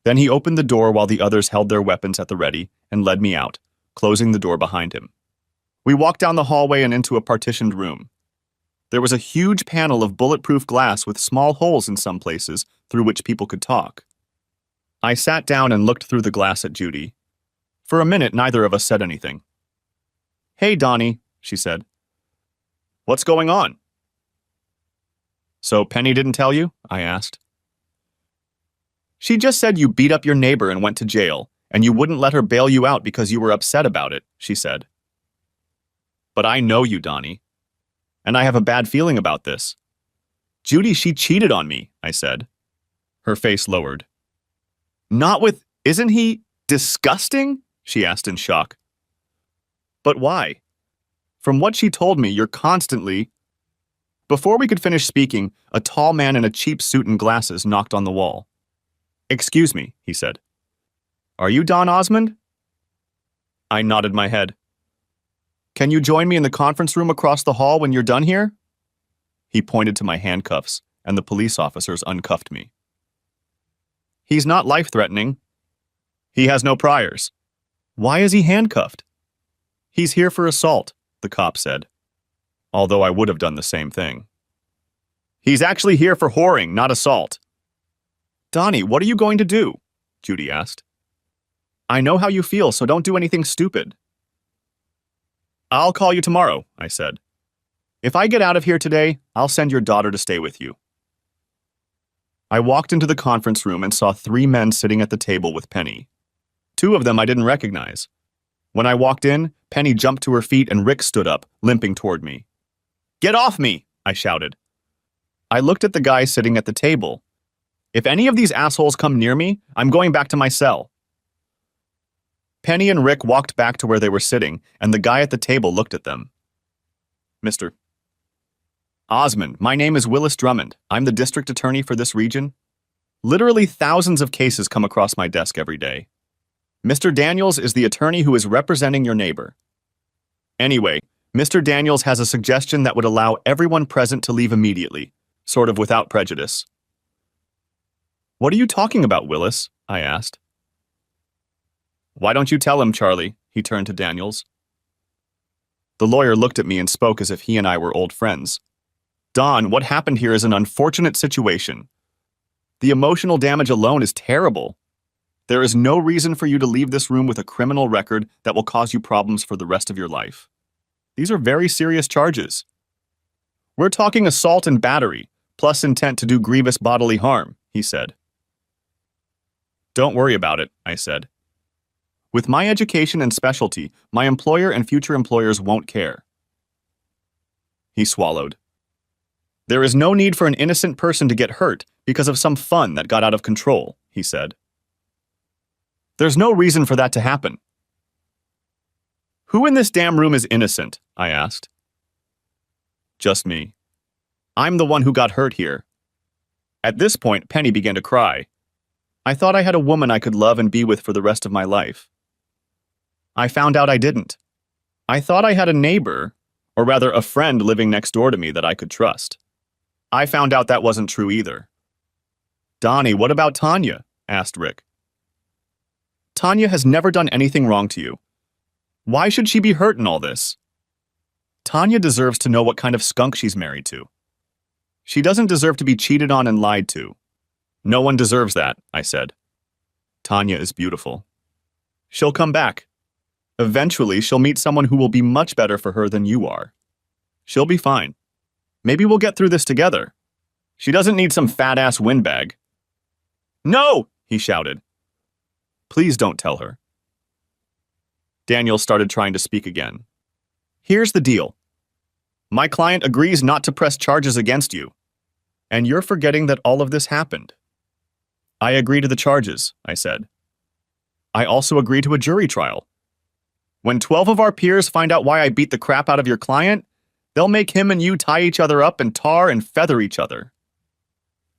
Then he opened the door while the others held their weapons at the ready and led me out, closing the door behind him. We walked down the hallway and into a partitioned room. There was a huge panel of bulletproof glass with small holes in some places through which people could talk. I sat down and looked through the glass at Judy. For a minute, neither of us said anything. Hey, Donnie, she said. What's going on? So Penny didn't tell you? I asked. She just said you beat up your neighbor and went to jail, and you wouldn't let her bail you out because you were upset about it, she said. But I know you, Donnie. And I have a bad feeling about this. Judy, she cheated on me, I said. Her face lowered. Not with, isn't he disgusting? She asked in shock. But why? From what she told me, you're constantly... Before we could finish speaking, a tall man in a cheap suit and glasses knocked on the wall. Excuse me, he said. Are you Don Osmond? I nodded my head. Can you join me in the conference room across the hall when you're done here? He pointed to my handcuffs, and the police officers uncuffed me. He's not life-threatening. He has no priors. Why is he handcuffed? He's here for assault, the cop said, although I would have done the same thing. He's actually here for whoring, not assault. Donnie, what are you going to do? Judy asked. I know how you feel, so don't do anything stupid. I'll call you tomorrow, I said. If I get out of here today, I'll send your daughter to stay with you. I walked into the conference room and saw 3 men sitting at the table with Penny. 2 of them I didn't recognize. When I walked in, Penny jumped to her feet and Rick stood up, limping toward me. Get off me, I shouted. I looked at the guy sitting at the table. If any of these assholes come near me, I'm going back to my cell. Penny and Rick walked back to where they were sitting, and the guy at the table looked at them. Mr. Osmond, my name is Willis Drummond. I'm the district attorney for this region. Literally thousands of cases come across my desk every day. Mr. Daniels is the attorney who is representing your neighbor. Anyway, Mr. Daniels has a suggestion that would allow everyone present to leave immediately, sort of without prejudice. What are you talking about, Willis? I asked. Why don't you tell him, Charlie? He turned to Daniels. The lawyer looked at me and spoke as if he and I were old friends. Don, what happened here is an unfortunate situation. The emotional damage alone is terrible. There is no reason for you to leave this room with a criminal record that will cause you problems for the rest of your life. These are very serious charges. We're talking assault and battery, plus intent to do grievous bodily harm, he said. Don't worry about it, I said. With my education and specialty, my employer and future employers won't care. He swallowed. There is no need for an innocent person to get hurt because of some fun that got out of control, he said. There's no reason for that to happen. Who in this damn room is innocent? I asked. Just me. I'm the one who got hurt here. At this point, Penny began to cry. I thought I had a woman I could love and be with for the rest of my life. I found out I didn't. I thought I had a neighbor, or rather a friend living next door to me that I could trust. I found out that wasn't true either. Donnie, what about Tanya? Asked Rick. Tanya has never done anything wrong to you. Why should she be hurt in all this? Tanya deserves to know what kind of skunk she's married to. She doesn't deserve to be cheated on and lied to. No one deserves that, I said. Tanya is beautiful. She'll come back. Eventually, she'll meet someone who will be much better for her than you are. She'll be fine. Maybe we'll get through this together. She doesn't need some fat-ass windbag. No! He shouted. Please don't tell her. Daniel started trying to speak again. Here's the deal. My client agrees not to press charges against you. And you're forgetting that all of this happened. I agree to the charges, I said. I also agree to a jury trial. When 12 of our peers find out why I beat the crap out of your client, they'll make him and you tie each other up and tar and feather each other.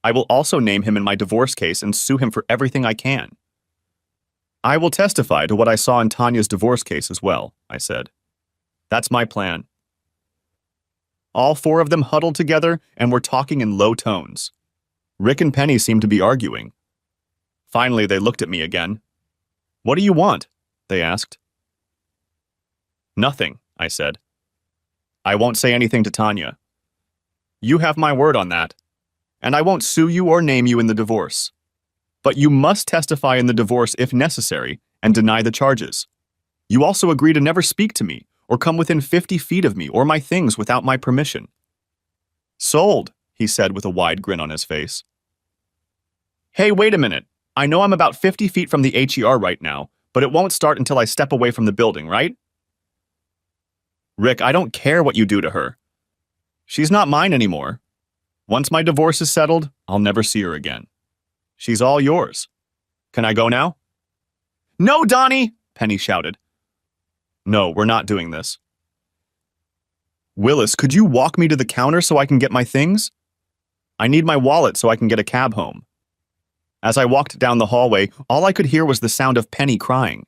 I will also name him in my divorce case and sue him for everything I can. I will testify to what I saw in Tanya's divorce case as well, I said. That's my plan. All four of them huddled together and were talking in low tones. Rick and Penny seemed to be arguing. Finally, they looked at me again. What do you want? They asked. Nothing, I said. I won't say anything to Tanya. You have my word on that. And I won't sue you or name you in the divorce. But you must testify in the divorce if necessary and deny the charges. You also agree to never speak to me or come within 50 feet of me or my things without my permission. Sold, he said with a wide grin on his face. Hey, wait a minute. I know I'm about 50 feet from the HER right now, but it won't start until I step away from the building, right? Rick, I don't care what you do to her. She's not mine anymore. Once my divorce is settled, I'll never see her again. She's all yours. Can I go now? No, Donnie, Penny shouted. No, we're not doing this. Willis, could you walk me to the counter so I can get my things? I need my wallet so I can get a cab home. As I walked down the hallway, all I could hear was the sound of Penny crying.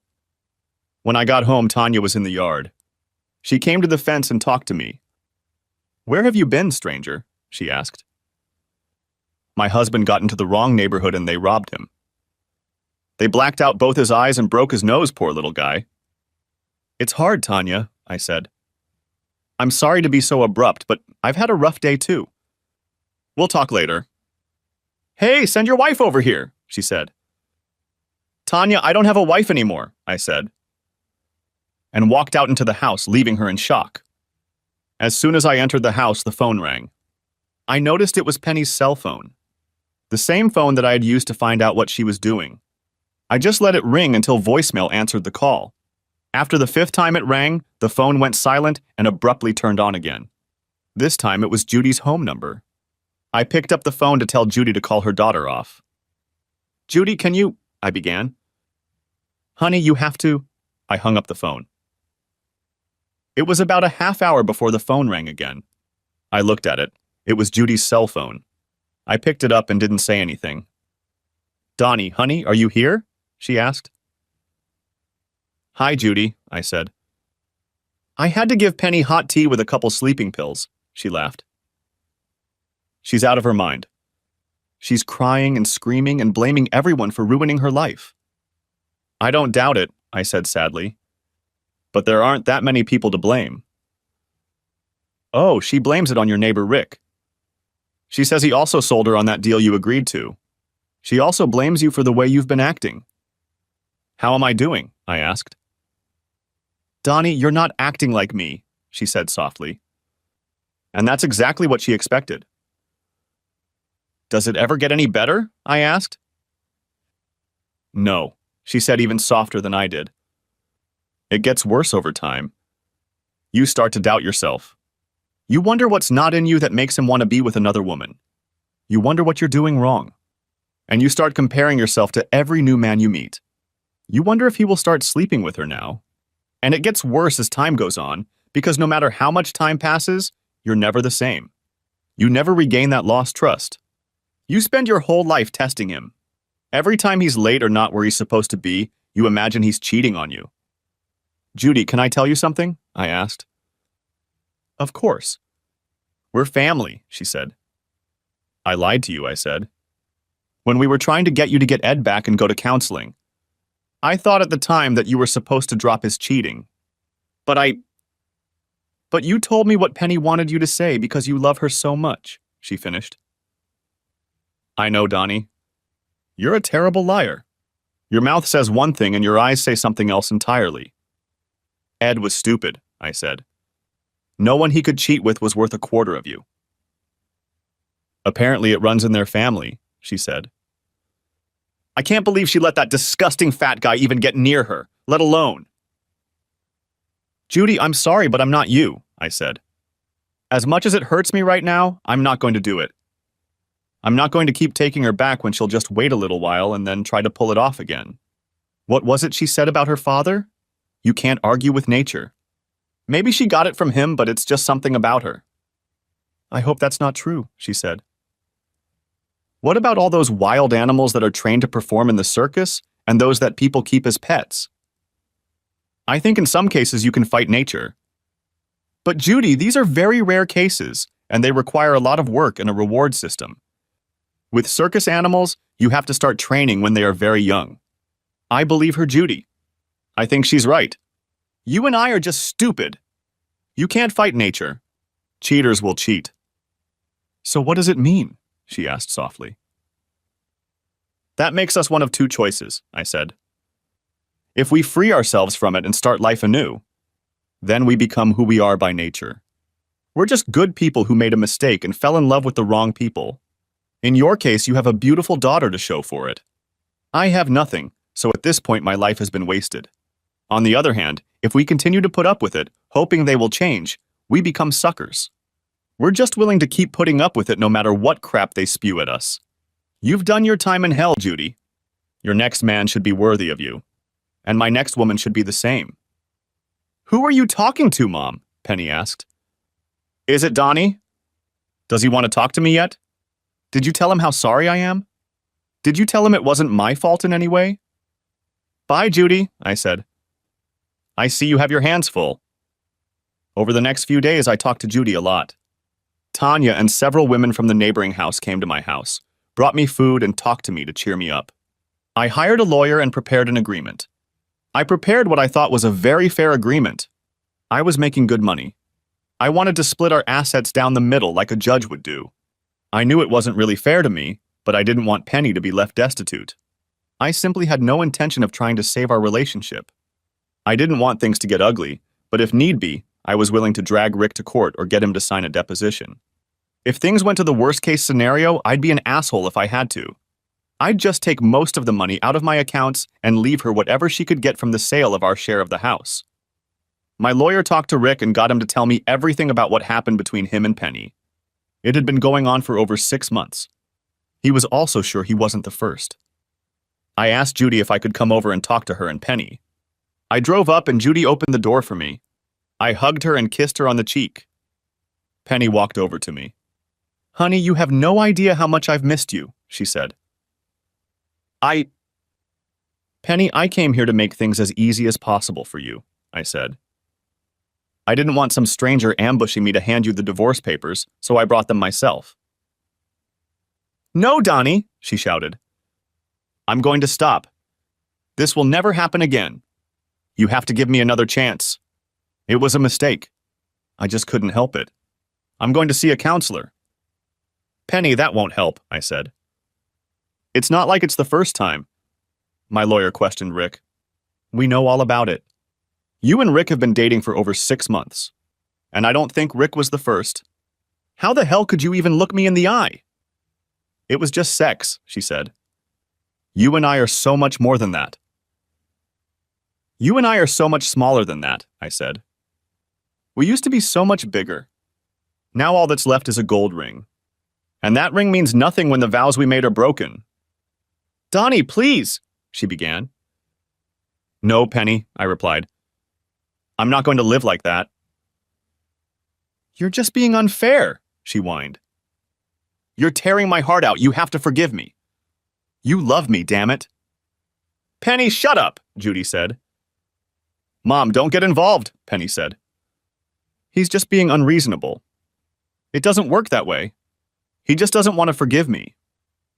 When I got home, Tanya was in the yard. She came to the fence and talked to me. Where have you been, stranger? She asked. My husband got into the wrong neighborhood and they robbed him. They blacked out both his eyes and broke his nose, poor little guy. It's hard, Tanya, I said. I'm sorry to be so abrupt, but I've had a rough day too. We'll talk later. Hey, send your wife over here, she said. Tanya, I don't have a wife anymore, I said, and walked out into the house, leaving her in shock. As soon as I entered the house, the phone rang. I noticed it was Penny's cell phone, the same phone that I had used to find out what she was doing. I just let it ring until voicemail answered the call. After the 5th time it rang, the phone went silent and abruptly turned on again. This time it was Judy's home number. I picked up the phone to tell Judy to call her daughter off. Judy, can you... I began. Honey, you have to... I hung up the phone. It was about a half hour before the phone rang again. I looked at it. It was Judy's cell phone. I picked it up and didn't say anything. Donnie, honey, are you here? She asked. Hi, Judy, I said. I had to give Penny hot tea with a couple sleeping pills, she laughed. She's out of her mind. She's crying and screaming and blaming everyone for ruining her life. I don't doubt it, I said sadly. But there aren't that many people to blame. Oh, she blames it on your neighbor Rick. She says he also sold her on that deal you agreed to. She also blames you for the way you've been acting. How am I doing? I asked. Donnie, you're not acting like me, she said softly. And that's exactly what she expected. Does it ever get any better? I asked. No, she said even softer than I did. It gets worse over time. You start to doubt yourself. You wonder what's not in you that makes him want to be with another woman. You wonder what you're doing wrong. and you start comparing yourself to every new man you meet. You wonder if he will start sleeping with her now. And it gets worse as time goes on, because no matter how much time passes, you're never the same. You never regain that lost trust. You spend your whole life testing him. Every time he's late or not where he's supposed to be, you imagine he's cheating on you. Judy, can I tell you something? I asked. Of course. We're family, she said. I lied to you, I said. When we were trying to get you to get Ed back and go to counseling, I thought at the time that you were supposed to drop his cheating. But you told me what Penny wanted you to say because you love her so much, she finished. I know, Donnie. You're a terrible liar. Your mouth says one thing and your eyes say something else entirely. Ed was stupid, I said. No one he could cheat with was worth a quarter of you. Apparently it runs in their family, she said. I can't believe she let that disgusting fat guy even get near her, let alone. Judy, I'm sorry, but I'm not you, I said. As much as it hurts me right now, I'm not going to do it. I'm not going to keep taking her back when she'll just wait a little while and then try to pull it off again. What was it she said about her father? You can't argue with nature. Maybe she got it from him, but it's just something about her. I hope that's not true, she said. What about all those wild animals that are trained to perform in the circus and those that people keep as pets? I think in some cases you can fight nature. But Judy, these are very rare cases, and they require a lot of work and a reward system. With circus animals, you have to start training when they are very young. I believe her, Judy. I think she's right. You and I are just stupid. You can't fight nature. Cheaters will cheat. So what does it mean? She asked softly. That makes us one of two choices, I said. If we free ourselves from it and start life anew, then we become who we are by nature. We're just good people who made a mistake and fell in love with the wrong people. In your case, you have a beautiful daughter to show for it. I have nothing, so at this point my life has been wasted. On the other hand, if we continue to put up with it, hoping they will change, we become suckers. We're just willing to keep putting up with it no matter what crap they spew at us. You've done your time in hell, Judy. Your next man should be worthy of you. And my next woman should be the same. Who are you talking to, Mom? Penny asked. Is it Donnie? Does he want to talk to me yet? Did you tell him how sorry I am? Did you tell him it wasn't my fault in any way? Bye, Judy, I said. I see you have your hands full. Over the next few days, I talked to Judy a lot. Tanya and several women from the neighboring house came to my house, brought me food, and talked to me to cheer me up. I hired a lawyer and prepared an agreement. I prepared what I thought was a very fair agreement. I was making good money. I wanted to split our assets down the middle like a judge would do. I knew it wasn't really fair to me, but I didn't want Penny to be left destitute. I simply had no intention of trying to save our relationship. I didn't want things to get ugly, but if need be, I was willing to drag Rick to court or get him to sign a deposition. If things went to the worst-case scenario, I'd be an asshole if I had to. I'd just take most of the money out of my accounts and leave her whatever she could get from the sale of our share of the house. My lawyer talked to Rick and got him to tell me everything about what happened between him and Penny. It had been going on for over 6 months. He was also sure he wasn't the first. I asked Judy if I could come over and talk to her and Penny. I drove up and Judy opened the door for me. I hugged her and kissed her on the cheek. Penny walked over to me. Honey, you have no idea how much I've missed you, she said. Penny, I came here to make things as easy as possible for you, I said. I didn't want some stranger ambushing me to hand you the divorce papers, so I brought them myself. No, Donnie, she shouted. I'm going to stop. This will never happen again. You have to give me another chance. It was a mistake. I just couldn't help it. I'm going to see a counselor. Penny, that won't help, I said. It's not like it's the first time. My lawyer questioned Rick. We know all about it. You and Rick have been dating for over 6 months. And I don't think Rick was the first. How the hell could you even look me in the eye? It was just sex, she said. You and I are so much more than that. You and I are so much smaller than that, I said. We used to be so much bigger. Now all that's left is a gold ring. And that ring means nothing when the vows we made are broken. Donnie, please, she began. No, Penny, I replied. I'm not going to live like that. You're just being unfair, she whined. You're tearing my heart out. You have to forgive me. You love me, damn it. Penny, shut up, Judy said. Mom, don't get involved, Penny said. He's just being unreasonable. It doesn't work that way. He just doesn't want to forgive me.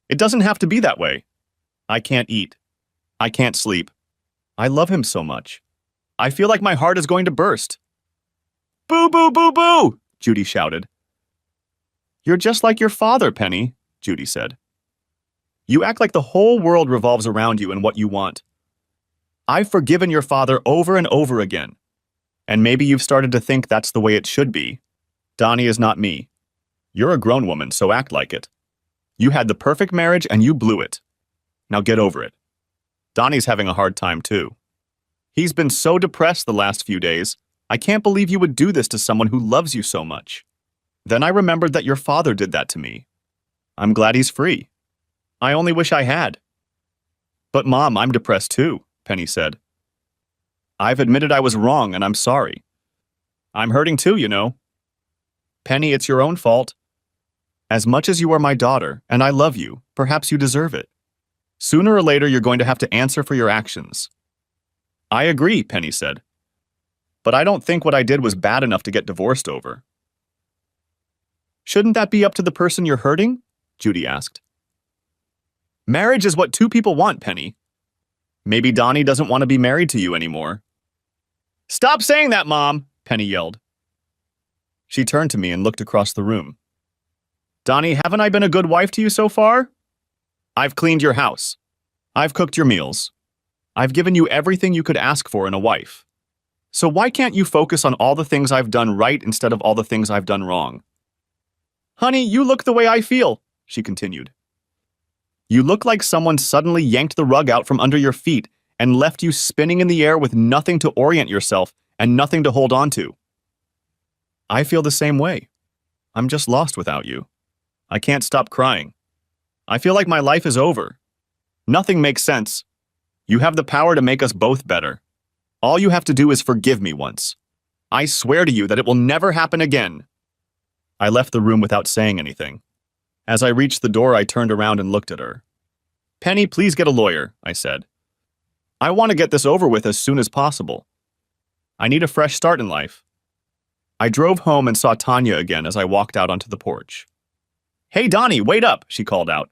It doesn't have to be that way. I can't eat. I can't sleep. I love him so much. I feel like my heart is going to burst. Boo, boo, boo, boo, Judy shouted. You're just like your father, Penny, Judy said. You act like the whole world revolves around you and what you want. I've forgiven your father over and over again. And maybe you've started to think that's the way it should be. Donnie is not me. You're a grown woman, so act like it. You had the perfect marriage and you blew it. Now get over it. Donnie's having a hard time too. He's been so depressed the last few days. I can't believe you would do this to someone who loves you so much. Then I remembered that your father did that to me. I'm glad he's free. I only wish I had. But Mom, I'm depressed too, Penny said. I've admitted I was wrong and I'm sorry. I'm hurting too, you know. Penny, it's your own fault. As much as you are my daughter, and I love you, perhaps you deserve it. Sooner or later, you're going to have to answer for your actions. I agree, Penny said. But I don't think what I did was bad enough to get divorced over. Shouldn't that be up to the person you're hurting? Judy asked. Marriage is what two people want, Penny. Maybe Donnie doesn't want to be married to you anymore. Stop saying that, Mom, Penny yelled. She turned to me and looked across the room. Donnie, haven't I been a good wife to you so far? I've cleaned your house. I've cooked your meals. I've given you everything you could ask for in a wife. So why can't you focus on all the things I've done right instead of all the things I've done wrong? Honey, you look the way I feel, she continued. You look like someone suddenly yanked the rug out from under your feet and left you spinning in the air with nothing to orient yourself and nothing to hold on to. I feel the same way. I'm just lost without you. I can't stop crying. I feel like my life is over. Nothing makes sense. You have the power to make us both better. All you have to do is forgive me once. I swear to you that it will never happen again. I left the room without saying anything. As I reached the door, I turned around and looked at her. Penny, please get a lawyer, I said. I want to get this over with as soon as possible. I need a fresh start in life. I drove home and saw Tanya again as I walked out onto the porch. Hey, Donnie, wait up, she called out.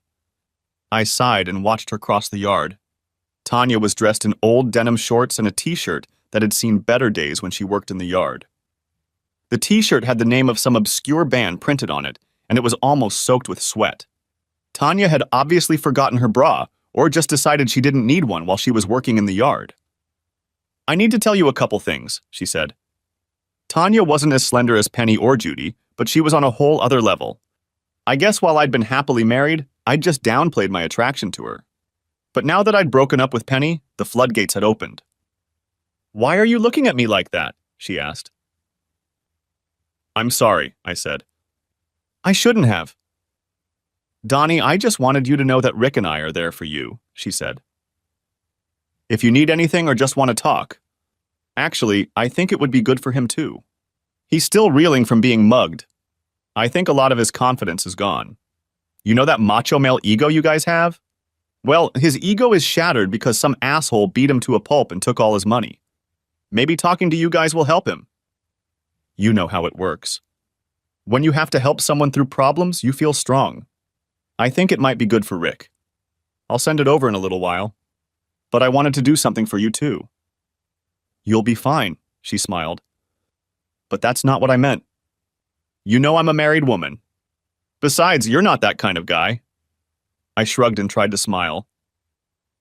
I sighed and watched her cross the yard. Tanya was dressed in old denim shorts and a t-shirt that had seen better days when she worked in the yard. The t-shirt had the name of some obscure band printed on it, and it was almost soaked with sweat. Tanya had obviously forgotten her bra, or just decided she didn't need one while she was working in the yard. I need to tell you a couple things, she said. Tanya wasn't as slender as Penny or Judy, but she was on a whole other level. I guess while I'd been happily married, I'd just downplayed my attraction to her. But now that I'd broken up with Penny, the floodgates had opened. Why are you looking at me like that? She asked. I'm sorry, I said. I shouldn't have. Donnie, I just wanted you to know that Rick and I are there for you, she said. If you need anything or just want to talk. Actually, I think it would be good for him too. He's still reeling from being mugged. I think a lot of his confidence is gone. You know that macho male ego you guys have? Well, his ego is shattered because some asshole beat him to a pulp and took all his money. Maybe talking to you guys will help him. You know how it works. When you have to help someone through problems, you feel strong. I think it might be good for Rick. I'll send it over in a little while. But I wanted to do something for you too. You'll be fine, she smiled. But that's not what I meant. You know I'm a married woman. Besides, you're not that kind of guy. I shrugged and tried to smile.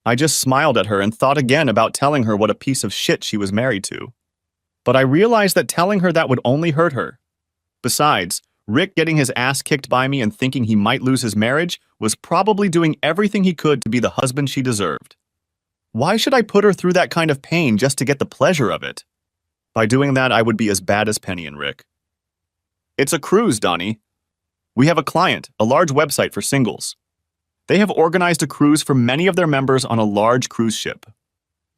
I just smiled at her and thought again about telling her what a piece of shit she was married to. But I realized that telling her that would only hurt her. Besides, Rick getting his ass kicked by me and thinking he might lose his marriage was probably doing everything he could to be the husband she deserved. Why should I put her through that kind of pain just to get the pleasure of it? By doing that, I would be as bad as Penny and Rick. It's a cruise, Donnie. We have a client, a large website for singles. They have organized a cruise for many of their members on a large cruise ship.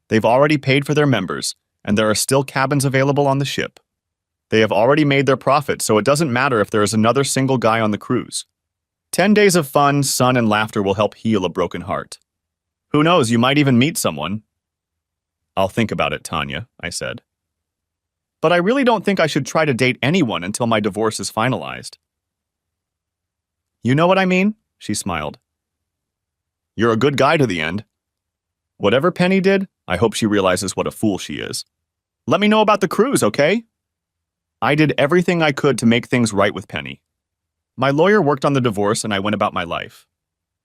They've already paid for their members, and there are still cabins available on the ship. They have already made their profit, so it doesn't matter if there is another single guy on the cruise. 10 days of fun, sun, and laughter will help heal a broken heart. Who knows, you might even meet someone. I'll think about it, Tanya, I said. But I really don't think I should try to date anyone until my divorce is finalized. You know what I mean? She smiled. You're a good guy to the end. Whatever Penny did, I hope she realizes what a fool she is. Let me know about the cruise, okay? I did everything I could to make things right with Penny. My lawyer worked on the divorce and I went about my life.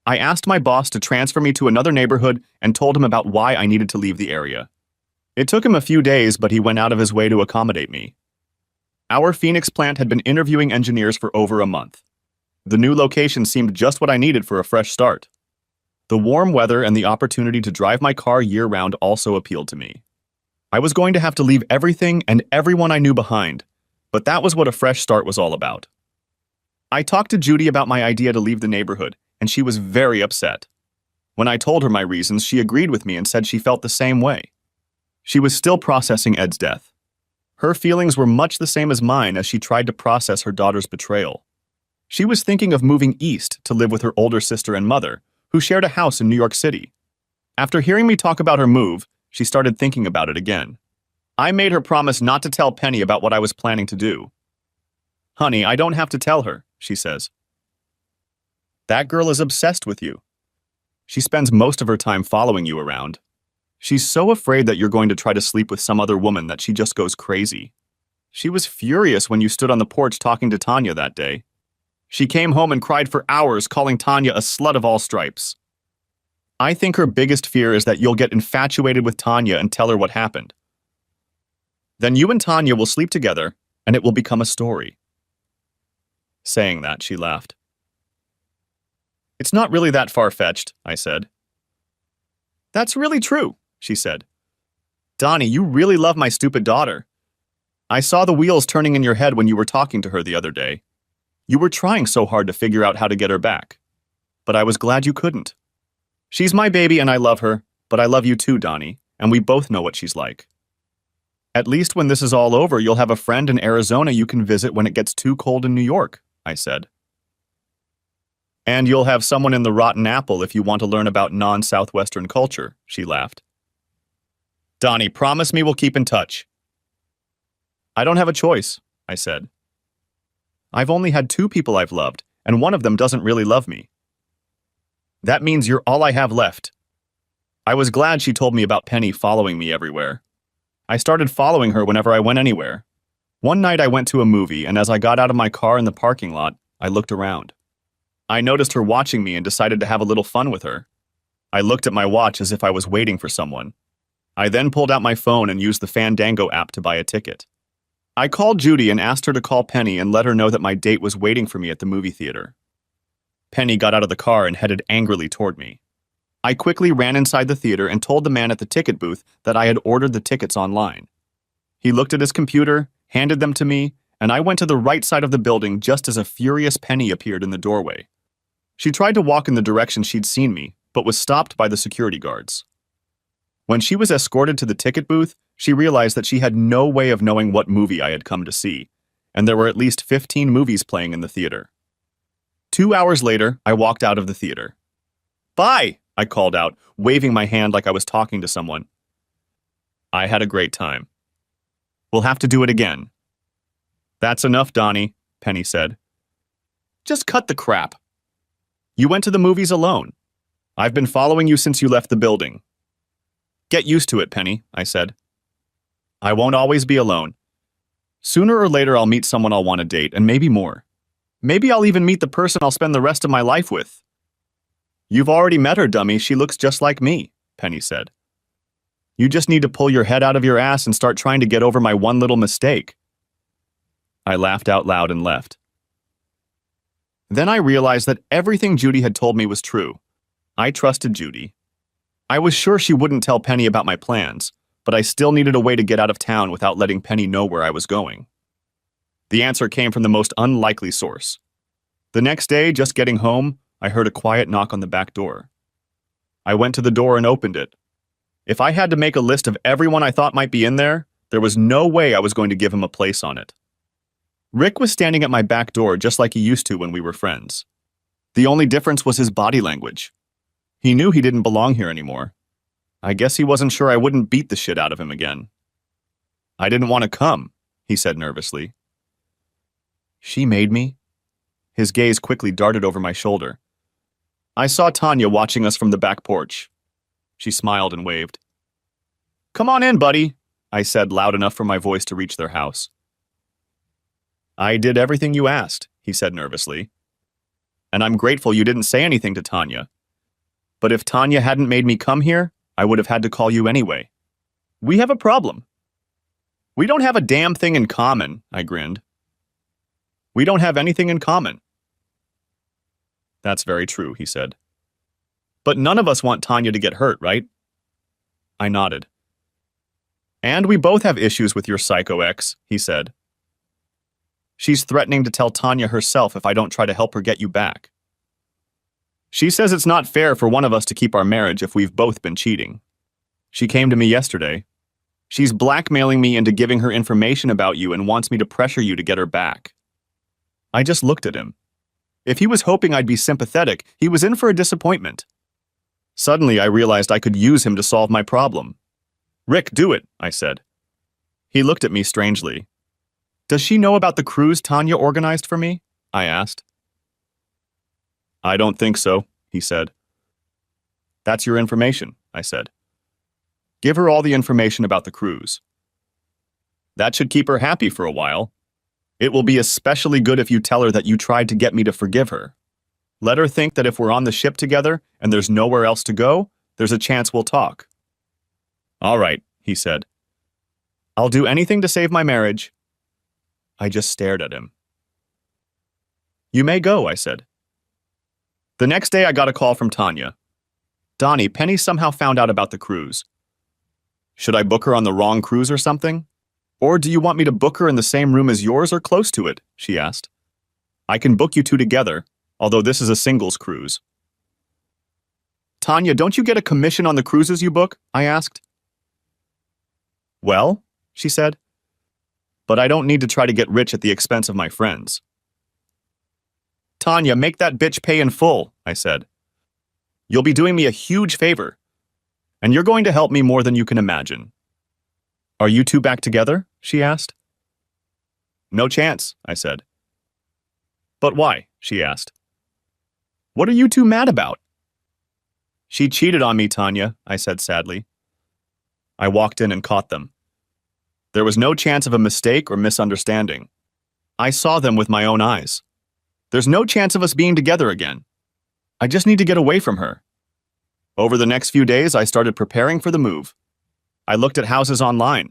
I asked my boss to transfer me to another neighborhood and told him about why I needed to leave the area. It took him a few days, but he went out of his way to accommodate me. Our Phoenix plant had been interviewing engineers for over a month. The new location seemed just what I needed for a fresh start. The warm weather and the opportunity to drive my car year-round also appealed to me. I was going to have to leave everything and everyone I knew behind, but that was what a fresh start was all about. I talked to Judy about my idea to leave the neighborhood, and she was very upset. When I told her my reasons, she agreed with me and said she felt the same way. She was still processing Ed's death. Her feelings were much the same as mine as she tried to process her daughter's betrayal. She was thinking of moving east to live with her older sister and mother, who shared a house in New York City. After hearing me talk about her move, she started thinking about it again. I made her promise not to tell Penny about what I was planning to do. Honey, I don't have to tell her, she says. That girl is obsessed with you. She spends most of her time following you around. She's so afraid that you're going to try to sleep with some other woman that she just goes crazy. She was furious when you stood on the porch talking to Tanya that day. She came home and cried for hours, calling Tanya a slut of all stripes. I think her biggest fear is that you'll get infatuated with Tanya and tell her what happened. Then you and Tanya will sleep together, and it will become a story. Saying that, she laughed. It's not really that far-fetched, I said. That's really true, she said. Donnie, you really love my stupid daughter. I saw the wheels turning in your head when you were talking to her the other day. You were trying so hard to figure out how to get her back. But I was glad you couldn't. She's my baby and I love her, but I love you too, Donnie, and we both know what she's like. At least when this is all over, you'll have a friend in Arizona you can visit when it gets too cold in New York, I said. And you'll have someone in the Rotten Apple if you want to learn about non-Southwestern culture, she laughed. Donnie, promise me we'll keep in touch. I don't have a choice, I said. I've only had 2 people I've loved, and one of them doesn't really love me. That means you're all I have left. I was glad she told me about Penny following me everywhere. I started following her whenever I went anywhere. One night I went to a movie, and as I got out of my car in the parking lot, I looked around. I noticed her watching me and decided to have a little fun with her. I looked at my watch as if I was waiting for someone. I then pulled out my phone and used the Fandango app to buy a ticket. I called Judy and asked her to call Penny and let her know that my date was waiting for me at the movie theater. Penny got out of the car and headed angrily toward me. I quickly ran inside the theater and told the man at the ticket booth that I had ordered the tickets online. He looked at his computer, handed them to me, and I went to the right side of the building just as a furious Penny appeared in the doorway. She tried to walk in the direction she'd seen me, but was stopped by the security guards. When she was escorted to the ticket booth, she realized that she had no way of knowing what movie I had come to see, and there were at least 15 movies playing in the theater. 2 hours later, I walked out of the theater. Bye, I called out, waving my hand like I was talking to someone. I had a great time. We'll have to do it again. That's enough, Donnie, Penny said. Just cut the crap. You went to the movies alone. I've been following you since you left the building. Get used to it, Penny, I said. I won't always be alone. Sooner or later I'll meet someone I'll want to date, and maybe more. Maybe I'll even meet the person I'll spend the rest of my life with. You've already met her, dummy. She looks just like me, Penny said. You just need to pull your head out of your ass and start trying to get over my one little mistake. I laughed out loud and left. Then I realized that everything Judy had told me was true. I trusted Judy. I was sure she wouldn't tell Penny about my plans, but I still needed a way to get out of town without letting Penny know where I was going. The answer came from the most unlikely source. The next day, just getting home, I heard a quiet knock on the back door. I went to the door and opened it. If I had to make a list of everyone I thought might be in there was no way I was going to give him a place on it. Rick was standing at my back door just like he used to when we were friends. The only difference was his body language. He knew he didn't belong here anymore. I guess he wasn't sure I wouldn't beat the shit out of him again. I didn't want to come, he said nervously. She made me. His gaze quickly darted over my shoulder. I saw Tanya watching us from the back porch. She smiled and waved. Come on in, buddy, I said loud enough for my voice to reach their house. I did everything you asked, he said nervously. And I'm grateful you didn't say anything to Tanya. But if Tanya hadn't made me come here, I would have had to call you anyway. We have a problem. We don't have a damn thing in common, I grinned. We don't have anything in common. That's very true, he said. But none of us want Tanya to get hurt, right? I nodded. And we both have issues with your psycho ex, he said. She's threatening to tell Tanya herself if I don't try to help her get you back. She says it's not fair for one of us to keep our marriage if we've both been cheating. She came to me yesterday. She's blackmailing me into giving her information about you and wants me to pressure you to get her back. I just looked at him. If he was hoping I'd be sympathetic, he was in for a disappointment. Suddenly, I realized I could use him to solve my problem. Rick, do it, I said. He looked at me strangely. Does she know about the cruise Tanya organized for me? I asked. I don't think so, he said. That's your information, I said. Give her all the information about the cruise. That should keep her happy for a while. It will be especially good if you tell her that you tried to get me to forgive her. Let her think that if we're on the ship together and there's nowhere else to go, there's a chance we'll talk. All right, he said. I'll do anything to save my marriage. I just stared at him. You may go, I said. The next day I got a call from Tanya. Donnie, Penny somehow found out about the cruise. Should I book her on the wrong cruise or something? Or do you want me to book her in the same room as yours or close to it? She asked. I can book you two together, although this is a singles cruise. Tanya, don't you get a commission on the cruises you book? I asked. Well, she said, but I don't need to try to get rich at the expense of my friends. Tanya, make that bitch pay in full, I said. You'll be doing me a huge favor, and you're going to help me more than you can imagine. Are you two back together? She asked. No chance, I said. But why? She asked. What are you two mad about? She cheated on me, Tanya, I said sadly. I walked in and caught them. There was no chance of a mistake or misunderstanding. I saw them with my own eyes. There's no chance of us being together again. I just need to get away from her. Over the next few days, I started preparing for the move. I looked at houses online.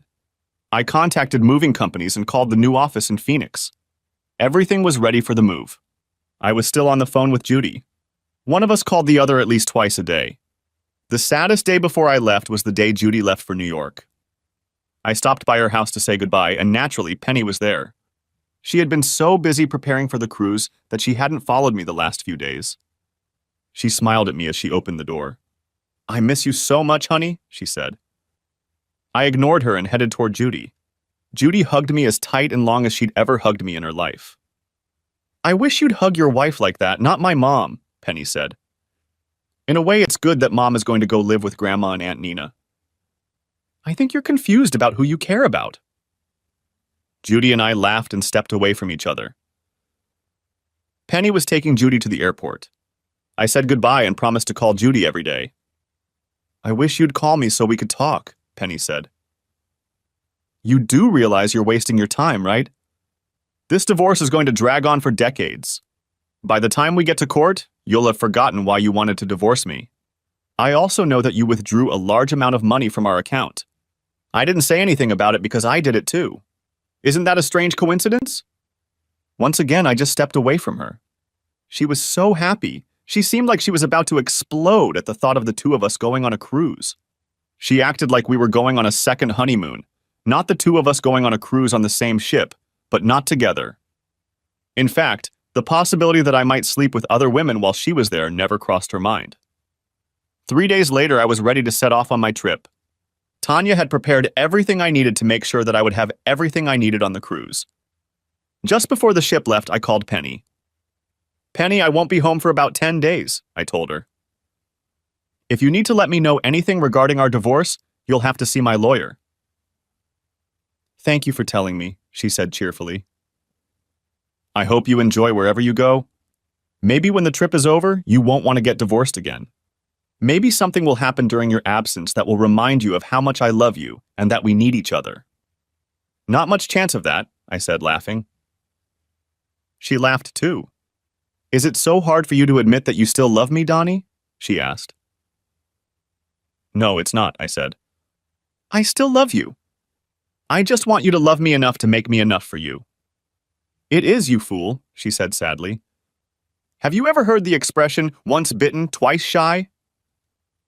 I contacted moving companies and called the new office in Phoenix. Everything was ready for the move. I was still on the phone with Judy. One of us called the other at least twice a day. The saddest day before I left was the day Judy left for New York. I stopped by her house to say goodbye, and naturally, Penny was there. She had been so busy preparing for the cruise that she hadn't followed me the last few days. She smiled at me as she opened the door. I miss you so much, honey, she said. I ignored her and headed toward Judy. Judy hugged me as tight and long as she'd ever hugged me in her life. I wish you'd hug your wife like that, not my mom, Penny said. In a way, it's good that Mom is going to go live with Grandma and Aunt Nina. I think you're confused about who you care about. Judy and I laughed and stepped away from each other. Penny was taking Judy to the airport. I said goodbye and promised to call Judy every day. I wish you'd call me so we could talk, Penny said. You do realize you're wasting your time, right? This divorce is going to drag on for decades. By the time we get to court, you'll have forgotten why you wanted to divorce me. I also know that you withdrew a large amount of money from our account. I didn't say anything about it because I did it too. Isn't that a strange coincidence? Once again, I just stepped away from her. She was so happy. She seemed like she was about to explode at the thought of the two of us going on a cruise. She acted like we were going on a second honeymoon, not the two of us going on a cruise on the same ship, but not together. In fact, The possibility that I might sleep with other women while she was there never crossed her mind. 3 days later, I was ready to set off on my trip. Tanya had prepared everything I needed to make sure that I would have everything I needed on the cruise. Just before the ship left, I called Penny. "Penny, I won't be home for about 10 days, I told her. "If you need to let me know anything regarding our divorce, you'll have to see my lawyer." "Thank you for telling me," she said cheerfully. "I hope you enjoy wherever you go. Maybe when the trip is over, you won't want to get divorced again. Maybe something will happen during your absence that will remind you of how much I love you and that we need each other." "Not much chance of that," I said, laughing. She laughed too. "Is it so hard for you to admit that you still love me, Donnie?" she asked. "No, it's not," I said. "I still love you. I just want you to love me enough to make me enough for you." "It is, you fool," she said sadly. "Have you ever heard the expression, once bitten, twice shy?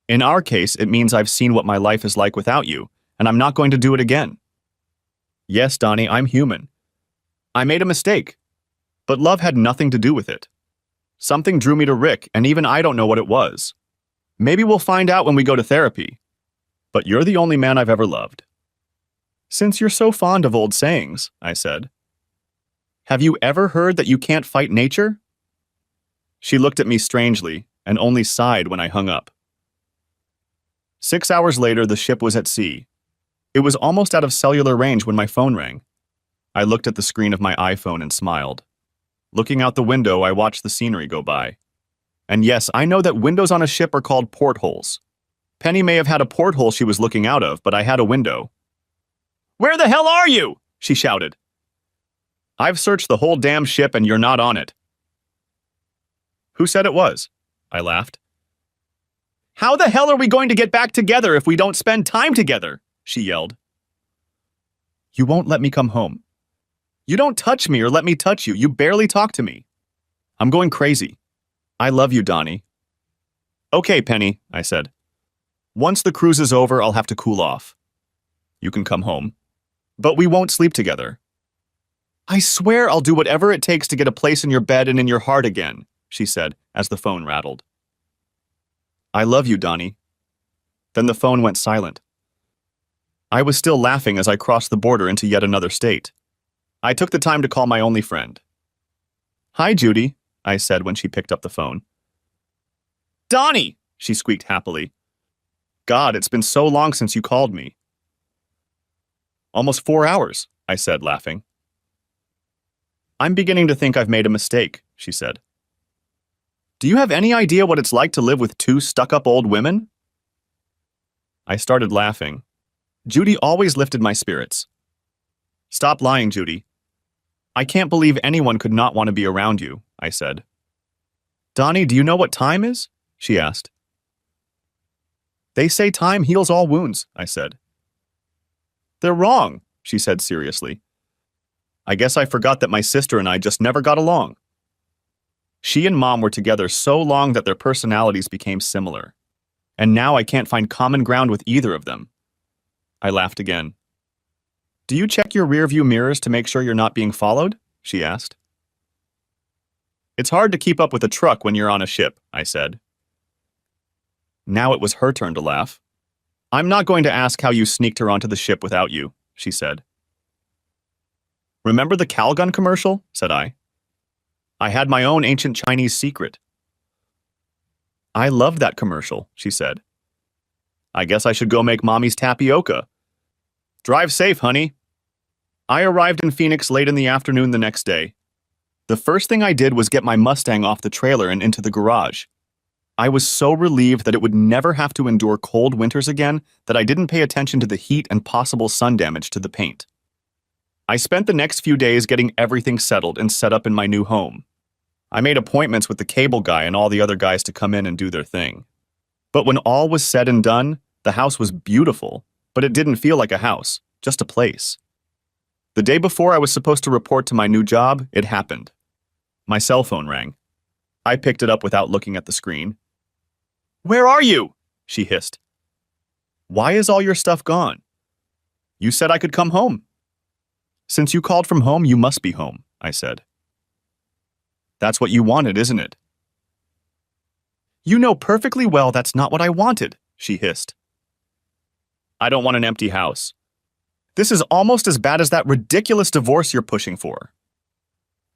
In our case, it means I've seen what my life is like without you, and I'm not going to do it again. Yes, Donnie, I'm human. I made a mistake, but love had nothing to do with it. Something drew me to Rick, and even I don't know what it was. Maybe we'll find out when we go to therapy. But you're the only man I've ever loved." "Since you're so fond of old sayings," I said, "have you ever heard that you can't fight nature?" She looked at me strangely and only sighed when I hung up. 6 hours later, the ship was at sea. It was almost out of cellular range when my phone rang. I looked at the screen of my iPhone and smiled. Looking out the window, I watched the scenery go by. And yes, I know that windows on a ship are called portholes. Penny may have had a porthole she was looking out of, but I had a window. "Where the hell are you?" she shouted. "I've searched the whole damn ship and you're not on it." "Who said it was?" I laughed. "How the hell are we going to get back together if we don't spend time together?" she yelled. "You won't let me come home. You don't touch me or let me touch you. You barely talk to me. I'm going crazy. I love you, Donnie." "Okay, Penny," I said. "Once the cruise is over, I'll have to cool off. You can come home. But we won't sleep together." "I swear I'll do whatever it takes to get a place in your bed and in your heart again," she said as the phone rattled. "I love you, Donnie." Then the phone went silent. I was still laughing as I crossed the border into yet another state. I took the time to call my only friend. "Hi, Judy," I said when she picked up the phone. "Donnie!" she squeaked happily. "God, it's been so long since you called me." "Almost 4 hours," I said, laughing. "I'm beginning to think I've made a mistake," she said. "Do you have any idea what it's like to live with 2 stuck-up old women?" I started laughing. Judy always lifted my spirits. "Stop lying, Judy. I can't believe anyone could not want to be around you," I said. "Donnie, do you know what time is?" she asked. "They say time heals all wounds," I said. "They're wrong," she said seriously. "I guess I forgot that my sister and I just never got along." She and Mom were together so long that their personalities became similar. And now I can't find common ground with either of them. I laughed again. "Do you check your rearview mirrors to make sure you're not being followed?" she asked. "It's hard to keep up with a truck when you're on a ship," I said. Now it was her turn to laugh. "I'm not going to ask how you sneaked her onto the ship without you," she said. "Remember the Calgon commercial?" said I. "I had my own ancient Chinese secret." "I loved that commercial," she said. "I guess I should go make Mommy's tapioca. Drive safe, honey." I arrived in Phoenix late in the afternoon the next day. The first thing I did was get my Mustang off the trailer and into the garage. I was so relieved that it would never have to endure cold winters again that I didn't pay attention to the heat and possible sun damage to the paint. I spent the next few days getting everything settled and set up in my new home. I made appointments with the cable guy and all the other guys to come in and do their thing. But when all was said and done, the house was beautiful, but it didn't feel like a house, just a place. The day before I was supposed to report to my new job, it happened. My cell phone rang. I picked it up without looking at the screen. "Where are you?" she hissed. "Why is all your stuff gone?" "You said I could come home." "Since you called from home, you must be home," I said. That's what you wanted, isn't it? You know perfectly well that's not what I wanted, she hissed. I don't want an empty house. This is almost as bad as that ridiculous divorce you're pushing for.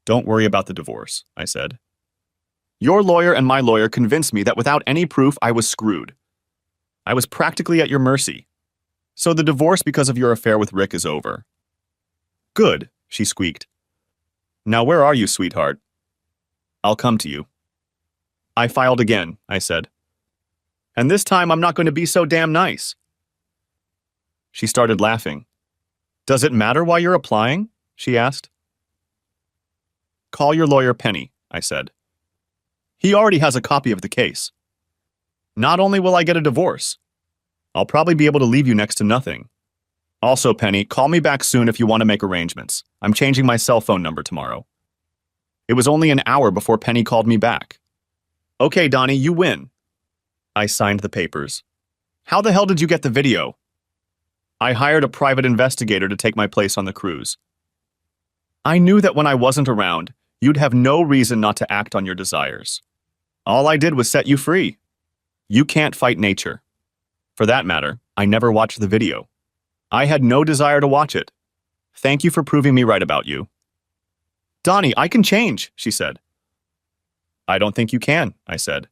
Don't worry about the divorce, I said. Your lawyer and my lawyer convinced me that without any proof I was screwed. I was practically at your mercy. So the divorce because of your affair with Rick is over. Good, she squeaked. Now where are you, sweetheart? I'll come to you. I filed again, I said. And this time I'm not going to be so damn nice. She started laughing. Does it matter why you're applying? She asked. Call your lawyer Penny, I said. He already has a copy of the case. Not only will I get a divorce, I'll probably be able to leave you next to nothing. Also, Penny, call me back soon if you want to make arrangements. I'm changing my cell phone number tomorrow. It was only an hour before Penny called me back. Okay, Donnie, you win. I signed the papers. How the hell did you get the video? I hired a private investigator to take my place on the cruise. I knew that when I wasn't around, you'd have no reason not to act on your desires. All I did was set you free. You can't fight nature. For that matter, I never watched the video. I had no desire to watch it. Thank you for proving me right about you. Donnie, I can change, she said. I don't think you can, I said.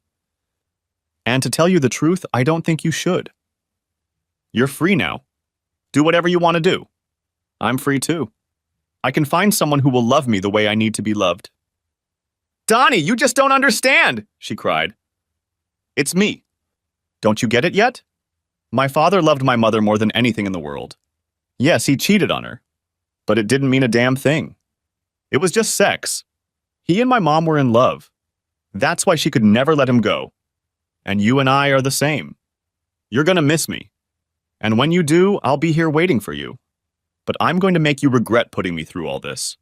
And to tell you the truth, I don't think you should. You're free now. Do whatever you want to do. I'm free too. I can find someone who will love me the way I need to be loved. Donnie, you just don't understand, she cried. It's me. Don't you get it yet? My father loved my mother more than anything in the world. Yes, he cheated on her. But it didn't mean a damn thing. It was just sex. He and my mom were in love. That's why she could never let him go. And you and I are the same. You're gonna miss me. And when you do, I'll be here waiting for you. But I'm going to make you regret putting me through all this.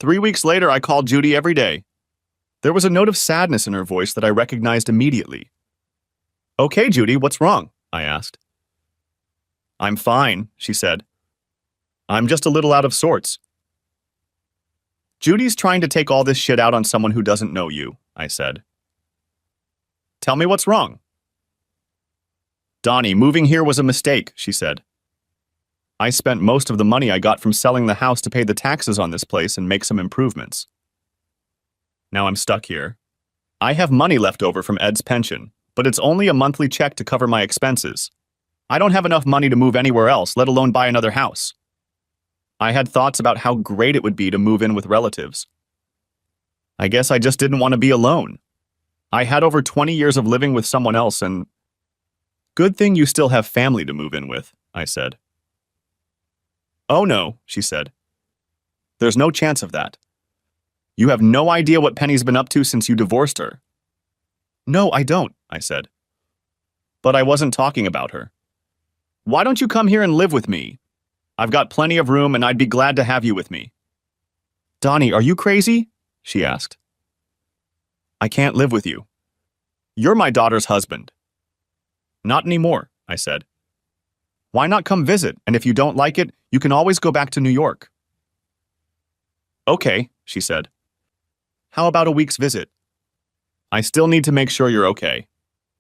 3 weeks later, I called Judy every day. There was a note of sadness in her voice that I recognized immediately. Okay, Judy, what's wrong? I asked. I'm fine, she said. I'm just a little out of sorts. Judy's trying to take all this shit out on someone who doesn't know you, I said. Tell me what's wrong. Donnie, moving here was a mistake, she said. I spent most of the money I got from selling the house to pay the taxes on this place and make some improvements. Now I'm stuck here. I have money left over from Ed's pension, but it's only a monthly check to cover my expenses. I don't have enough money to move anywhere else, let alone buy another house. I had thoughts about how great it would be to move in with relatives. I guess I just didn't want to be alone. I had over 20 years of living with someone else and... Good thing you still have family to move in with, I said. Oh no, she said. There's no chance of that. You have no idea what Penny's been up to since you divorced her. No, I don't, I said. But I wasn't talking about her. Why don't you come here and live with me? I've got plenty of room and I'd be glad to have you with me. Donnie, are you crazy? She asked. I can't live with you. You're my daughter's husband. Not anymore, I said. Why not come visit, and if you don't like it, you can always go back to New York. Okay, she said. How about a week's visit? I still need to make sure you're okay.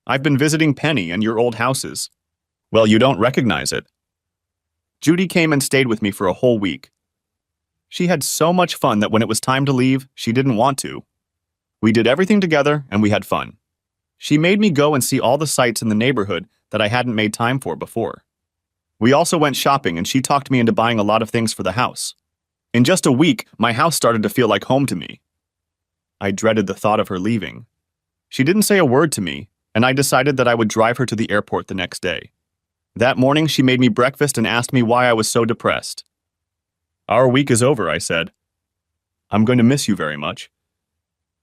I've been visiting Penny and your old houses. Well, you don't recognize it. Judy came and stayed with me for a whole week. She had so much fun that when it was time to leave, she didn't want to. We did everything together and we had fun. She made me go and see all the sights in the neighborhood that I hadn't made time for before. We also went shopping and she talked me into buying a lot of things for the house. In just a week, my house started to feel like home to me. I dreaded the thought of her leaving. She didn't say a word to me, and I decided that I would drive her to the airport the next day. That morning, she made me breakfast and asked me why I was so depressed. Our week is over, I said. I'm going to miss you very much.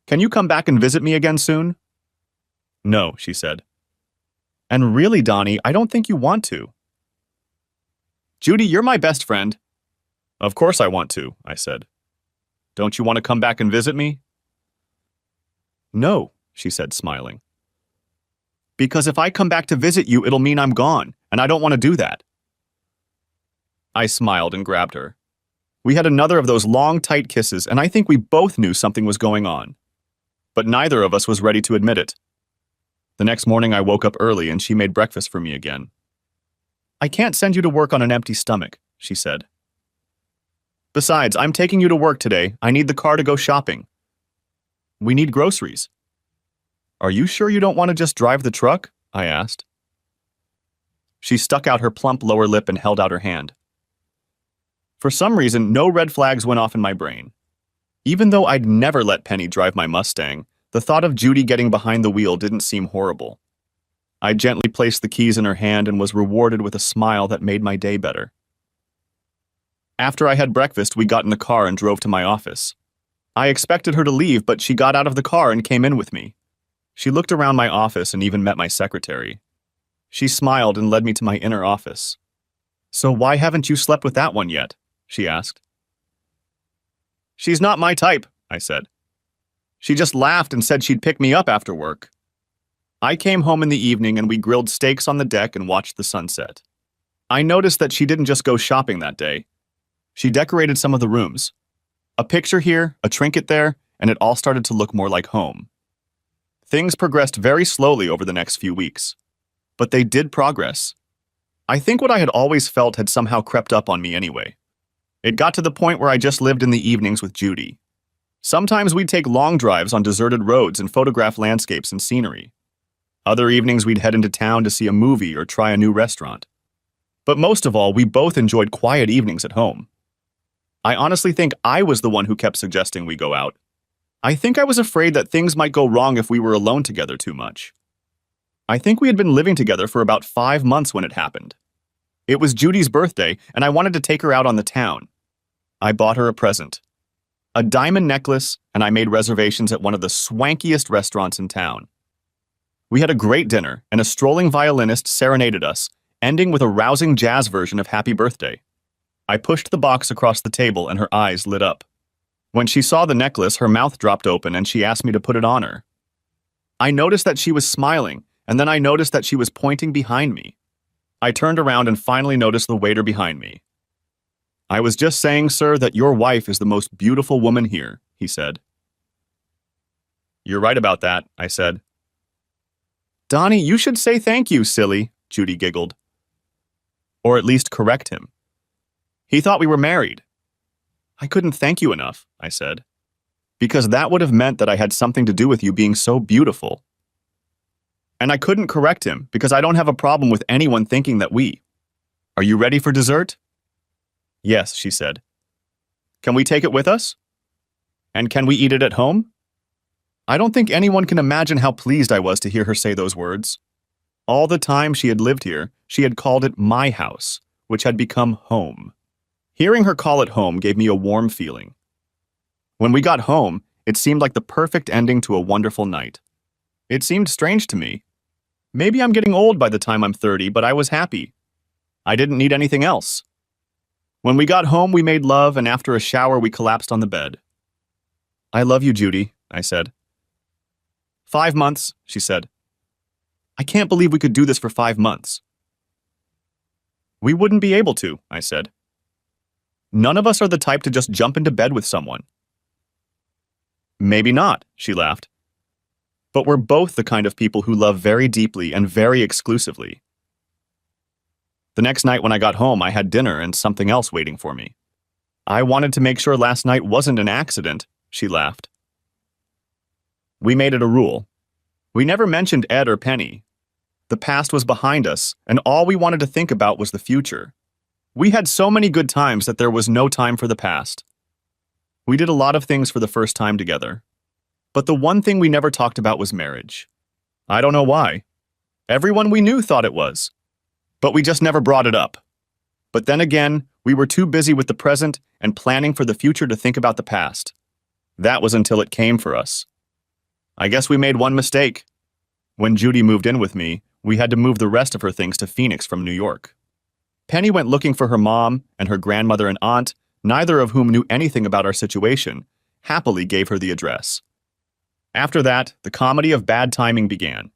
Can you come back and visit me again soon? No, she said. And really, Donnie, I don't think you want to. Judy, you're my best friend. Of course I want to, I said. Don't you want to come back and visit me? No, she said, smiling. Because if I come back to visit you, it'll mean I'm gone, and I don't want to do that. I smiled and grabbed her. We had another of those long, tight kisses, and I think we both knew something was going on. But neither of us was ready to admit it. The next morning I woke up early and she made breakfast for me again. "I can't send you to work on an empty stomach," she said. "Besides, I'm taking you to work today. I need the car to go shopping. We need groceries." "Are you sure you don't want to just drive the truck?" I asked. She stuck out her plump lower lip and held out her hand. For some reason, no red flags went off in my brain. Even though I'd never let Penny drive my Mustang, the thought of Judy getting behind the wheel didn't seem horrible. I gently placed the keys in her hand and was rewarded with a smile that made my day better. After I had breakfast, we got in the car and drove to my office. I expected her to leave, but she got out of the car and came in with me. She looked around my office and even met my secretary. She smiled and led me to my inner office. "So why haven't you slept with that one yet?" she asked. "She's not my type," I said. "She just laughed and said she'd pick me up after work." I came home in the evening and we grilled steaks on the deck and watched the sunset. I noticed that she didn't just go shopping that day. She decorated some of the rooms. A picture here, a trinket there, and it all started to look more like home. Things progressed very slowly over the next few weeks. But they did progress. I think what I had always felt had somehow crept up on me anyway. It got to the point where I just lived in the evenings with Judy. Sometimes we'd take long drives on deserted roads and photograph landscapes and scenery. Other evenings we'd head into town to see a movie or try a new restaurant. But most of all, we both enjoyed quiet evenings at home. I honestly think I was the one who kept suggesting we go out. I think I was afraid that things might go wrong if we were alone together too much. I think we had been living together for about 5 months when it happened. It was Judy's birthday, and I wanted to take her out on the town. I bought her a present. A diamond necklace, and I made reservations at one of the swankiest restaurants in town. We had a great dinner, and a strolling violinist serenaded us, ending with a rousing jazz version of Happy Birthday. I pushed the box across the table and her eyes lit up. When she saw the necklace, her mouth dropped open and she asked me to put it on her. I noticed that she was smiling, and then I noticed that she was pointing behind me. I turned around and finally noticed the waiter behind me. "I was just saying, sir, that your wife is the most beautiful woman here," he said. "You're right about that," I said. "Donnie, you should say thank you, silly," Judy giggled. "Or at least correct him. He thought we were married." "I couldn't thank you enough," I said, "because that would have meant that I had something to do with you being so beautiful." And I couldn't correct him because I don't have a problem with anyone thinking that we. "Are you ready for dessert?" "Yes," she said. "Can we take it with us? And can we eat it at home?" I don't think anyone can imagine how pleased I was to hear her say those words. All the time she had lived here, she had called it my house, which had become home. Hearing her call it home gave me a warm feeling. When we got home, it seemed like the perfect ending to a wonderful night. It seemed strange to me. Maybe I'm getting old by the time I'm 30, but I was happy. I didn't need anything else. When we got home, we made love, and after a shower, we collapsed on the bed. "I love you, Judy," I said. 5 months, she said. "I can't believe we could do this for 5 months." "We wouldn't be able to," I said. "None of us are the type to just jump into bed with someone." "Maybe not," she laughed. "But we're both the kind of people who love very deeply and very exclusively." The next night when I got home, I had dinner and something else waiting for me. "I wanted to make sure last night wasn't an accident," she laughed. We made it a rule. We never mentioned Ed or Penny. The past was behind us, and all we wanted to think about was the future. We had so many good times that there was no time for the past. We did a lot of things for the first time together. But the one thing we never talked about was marriage. I don't know why. Everyone we knew thought it was. But we just never brought it up. But then again, we were too busy with the present and planning for the future to think about the past. That was until it came for us. I guess we made one mistake. When Judy moved in with me, we had to move the rest of her things to Phoenix from New York. Penny went looking for her mom, and her grandmother and aunt, neither of whom knew anything about our situation, happily gave her the address. After that, the comedy of bad timing began.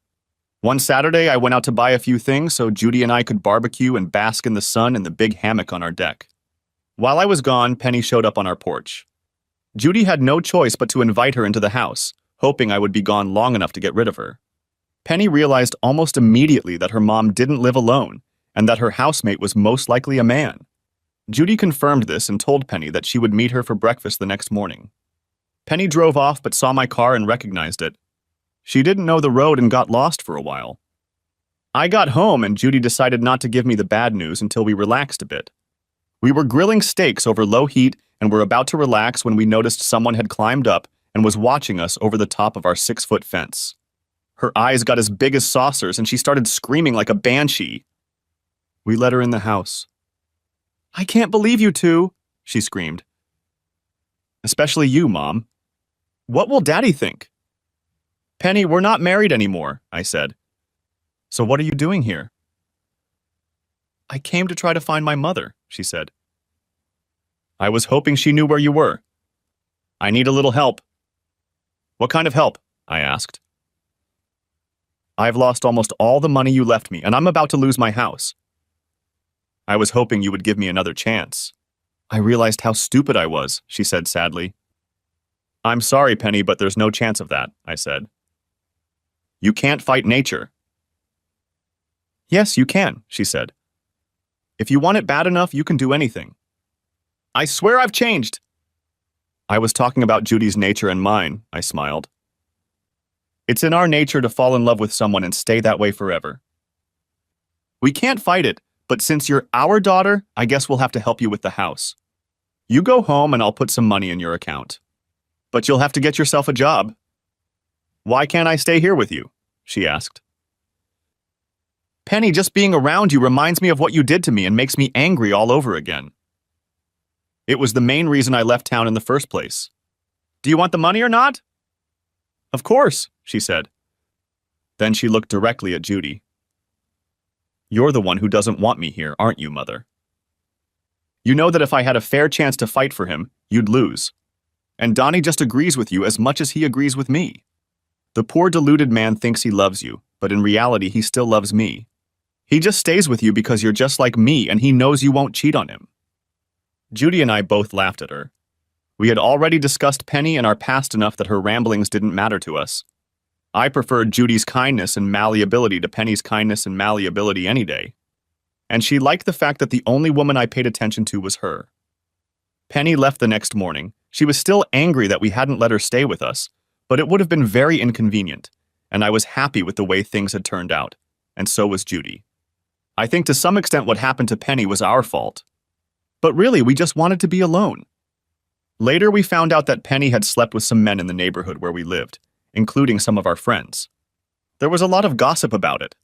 One Saturday, I went out to buy a few things so Judy and I could barbecue and bask in the sun in the big hammock on our deck. While I was gone, Penny showed up on our porch. Judy had no choice but to invite her into the house, hoping I would be gone long enough to get rid of her. Penny realized almost immediately that her mom didn't live alone and that her housemate was most likely a man. Judy confirmed this and told Penny that she would meet her for breakfast the next morning. Penny drove off but saw my car and recognized it. She didn't know the road and got lost for a while. I got home and Judy decided not to give me the bad news until we relaxed a bit. We were grilling steaks over low heat and were about to relax when we noticed someone had climbed up and was watching us over the top of our 6-foot fence. Her eyes got as big as saucers and she started screaming like a banshee. We let her in the house. "I can't believe you two," she screamed. "Especially you, Mom. What will Daddy think?" "Penny, we're not married anymore," I said. "So what are you doing here?" "I came to try to find my mother," she said. "I was hoping she knew where you were. I need a little help." "What kind of help?" I asked. "I've lost almost all the money you left me, and I'm about to lose my house. I was hoping you would give me another chance." "I realized how stupid I was," she said sadly. "I'm sorry, Penny, but there's no chance of that," I said. "You can't fight nature." "Yes, you can," she said. "If you want it bad enough, you can do anything." "I swear I've changed." "I was talking about Judy's nature and mine," I smiled. "It's in our nature to fall in love with someone and stay that way forever. We can't fight it, but since you're our daughter, I guess we'll have to help you with the house. You go home and I'll put some money in your account. But you'll have to get yourself a job." "Why can't I stay here with you?" she asked. "Penny, just being around you reminds me of what you did to me and makes me angry all over again. It was the main reason I left town in the first place. Do you want the money or not?" "Of course," she said. Then she looked directly at Judy. "You're the one who doesn't want me here, aren't you, Mother? You know that if I had a fair chance to fight for him, you'd lose. And Donnie just agrees with you as much as he agrees with me. The poor deluded man thinks he loves you, but in reality he still loves me. He just stays with you because you're just like me and he knows you won't cheat on him." Judy and I both laughed at her. We had already discussed Penny and our past enough that her ramblings didn't matter to us. I preferred Judy's kindness and malleability to Penny's kindness and malleability any day. And she liked the fact that the only woman I paid attention to was her. Penny left the next morning. She was still angry that we hadn't let her stay with us, but it would have been very inconvenient, and I was happy with the way things had turned out, and so was Judy. I think to some extent what happened to Penny was our fault. But really, we just wanted to be alone. Later, we found out that Penny had slept with some men in the neighborhood where we lived, including some of our friends. There was a lot of gossip about it.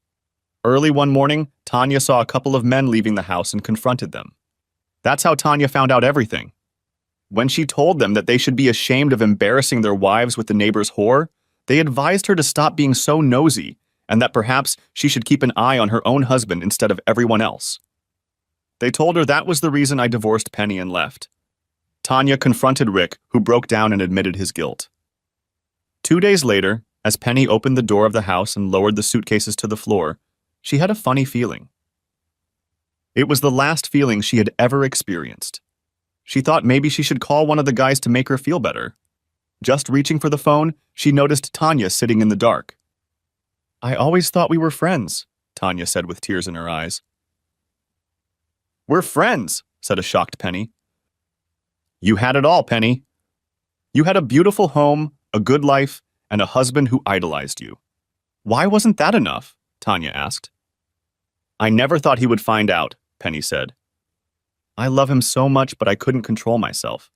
Early one morning, Tanya saw a couple of men leaving the house and confronted them. That's how Tanya found out everything. When she told them that they should be ashamed of embarrassing their wives with the neighbor's whore, they advised her to stop being so nosy and that perhaps she should keep an eye on her own husband instead of everyone else. They told her that was the reason I divorced Penny and left. Tanya confronted Rick, who broke down and admitted his guilt. 2 days later, as Penny opened the door of the house and lowered the suitcases to the floor, she had a funny feeling. It was the last feeling she had ever experienced. She thought maybe she should call one of the guys to make her feel better. Just reaching for the phone, she noticed Tanya sitting in the dark. "I always thought we were friends," Tanya said with tears in her eyes. "We're friends," said a shocked Penny. "You had it all, Penny. You had a beautiful home, a good life, and a husband who idolized you. Why wasn't that enough?" Tanya asked. "I never thought he would find out," Penny said. "I love him so much, but I couldn't control myself.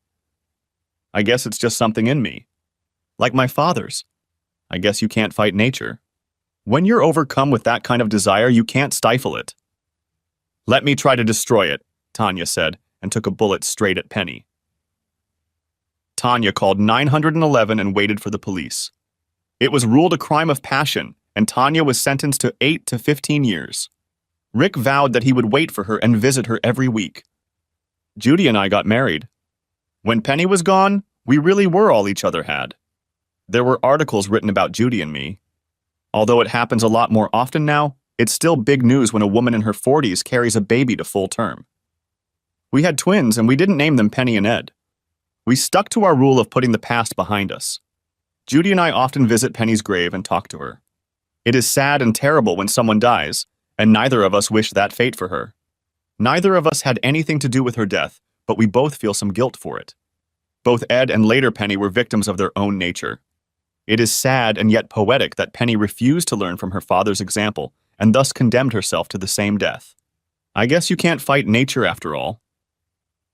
I guess it's just something in me. Like my father's. I guess you can't fight nature. When you're overcome with that kind of desire, you can't stifle it." "Let me try to destroy it," Tanya said, and took a bullet straight at Penny. Tanya called 911 and waited for the police. It was ruled a crime of passion, and Tanya was sentenced to 8 to 15 years. Rick vowed that he would wait for her and visit her every week. Judy and I got married. When Penny was gone, we really were all each other had. There were articles written about Judy and me. Although it happens a lot more often now, it's still big news when a woman in her 40s carries a baby to full term. We had twins, and we didn't name them Penny and Ed. We stuck to our rule of putting the past behind us. Judy and I often visit Penny's grave and talk to her. It is sad and terrible when someone dies, and neither of us wish that fate for her. Neither of us had anything to do with her death, but we both feel some guilt for it. Both Ed and later Penny were victims of their own nature. It is sad and yet poetic that Penny refused to learn from her father's example and thus condemned herself to the same death. I guess you can't fight nature after all.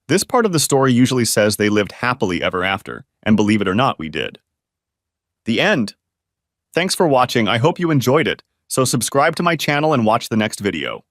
This part of the story usually says they lived happily ever after, and believe it or not, we did. The end. Thanks for watching. I hope you enjoyed it, so subscribe to my channel and watch the next video.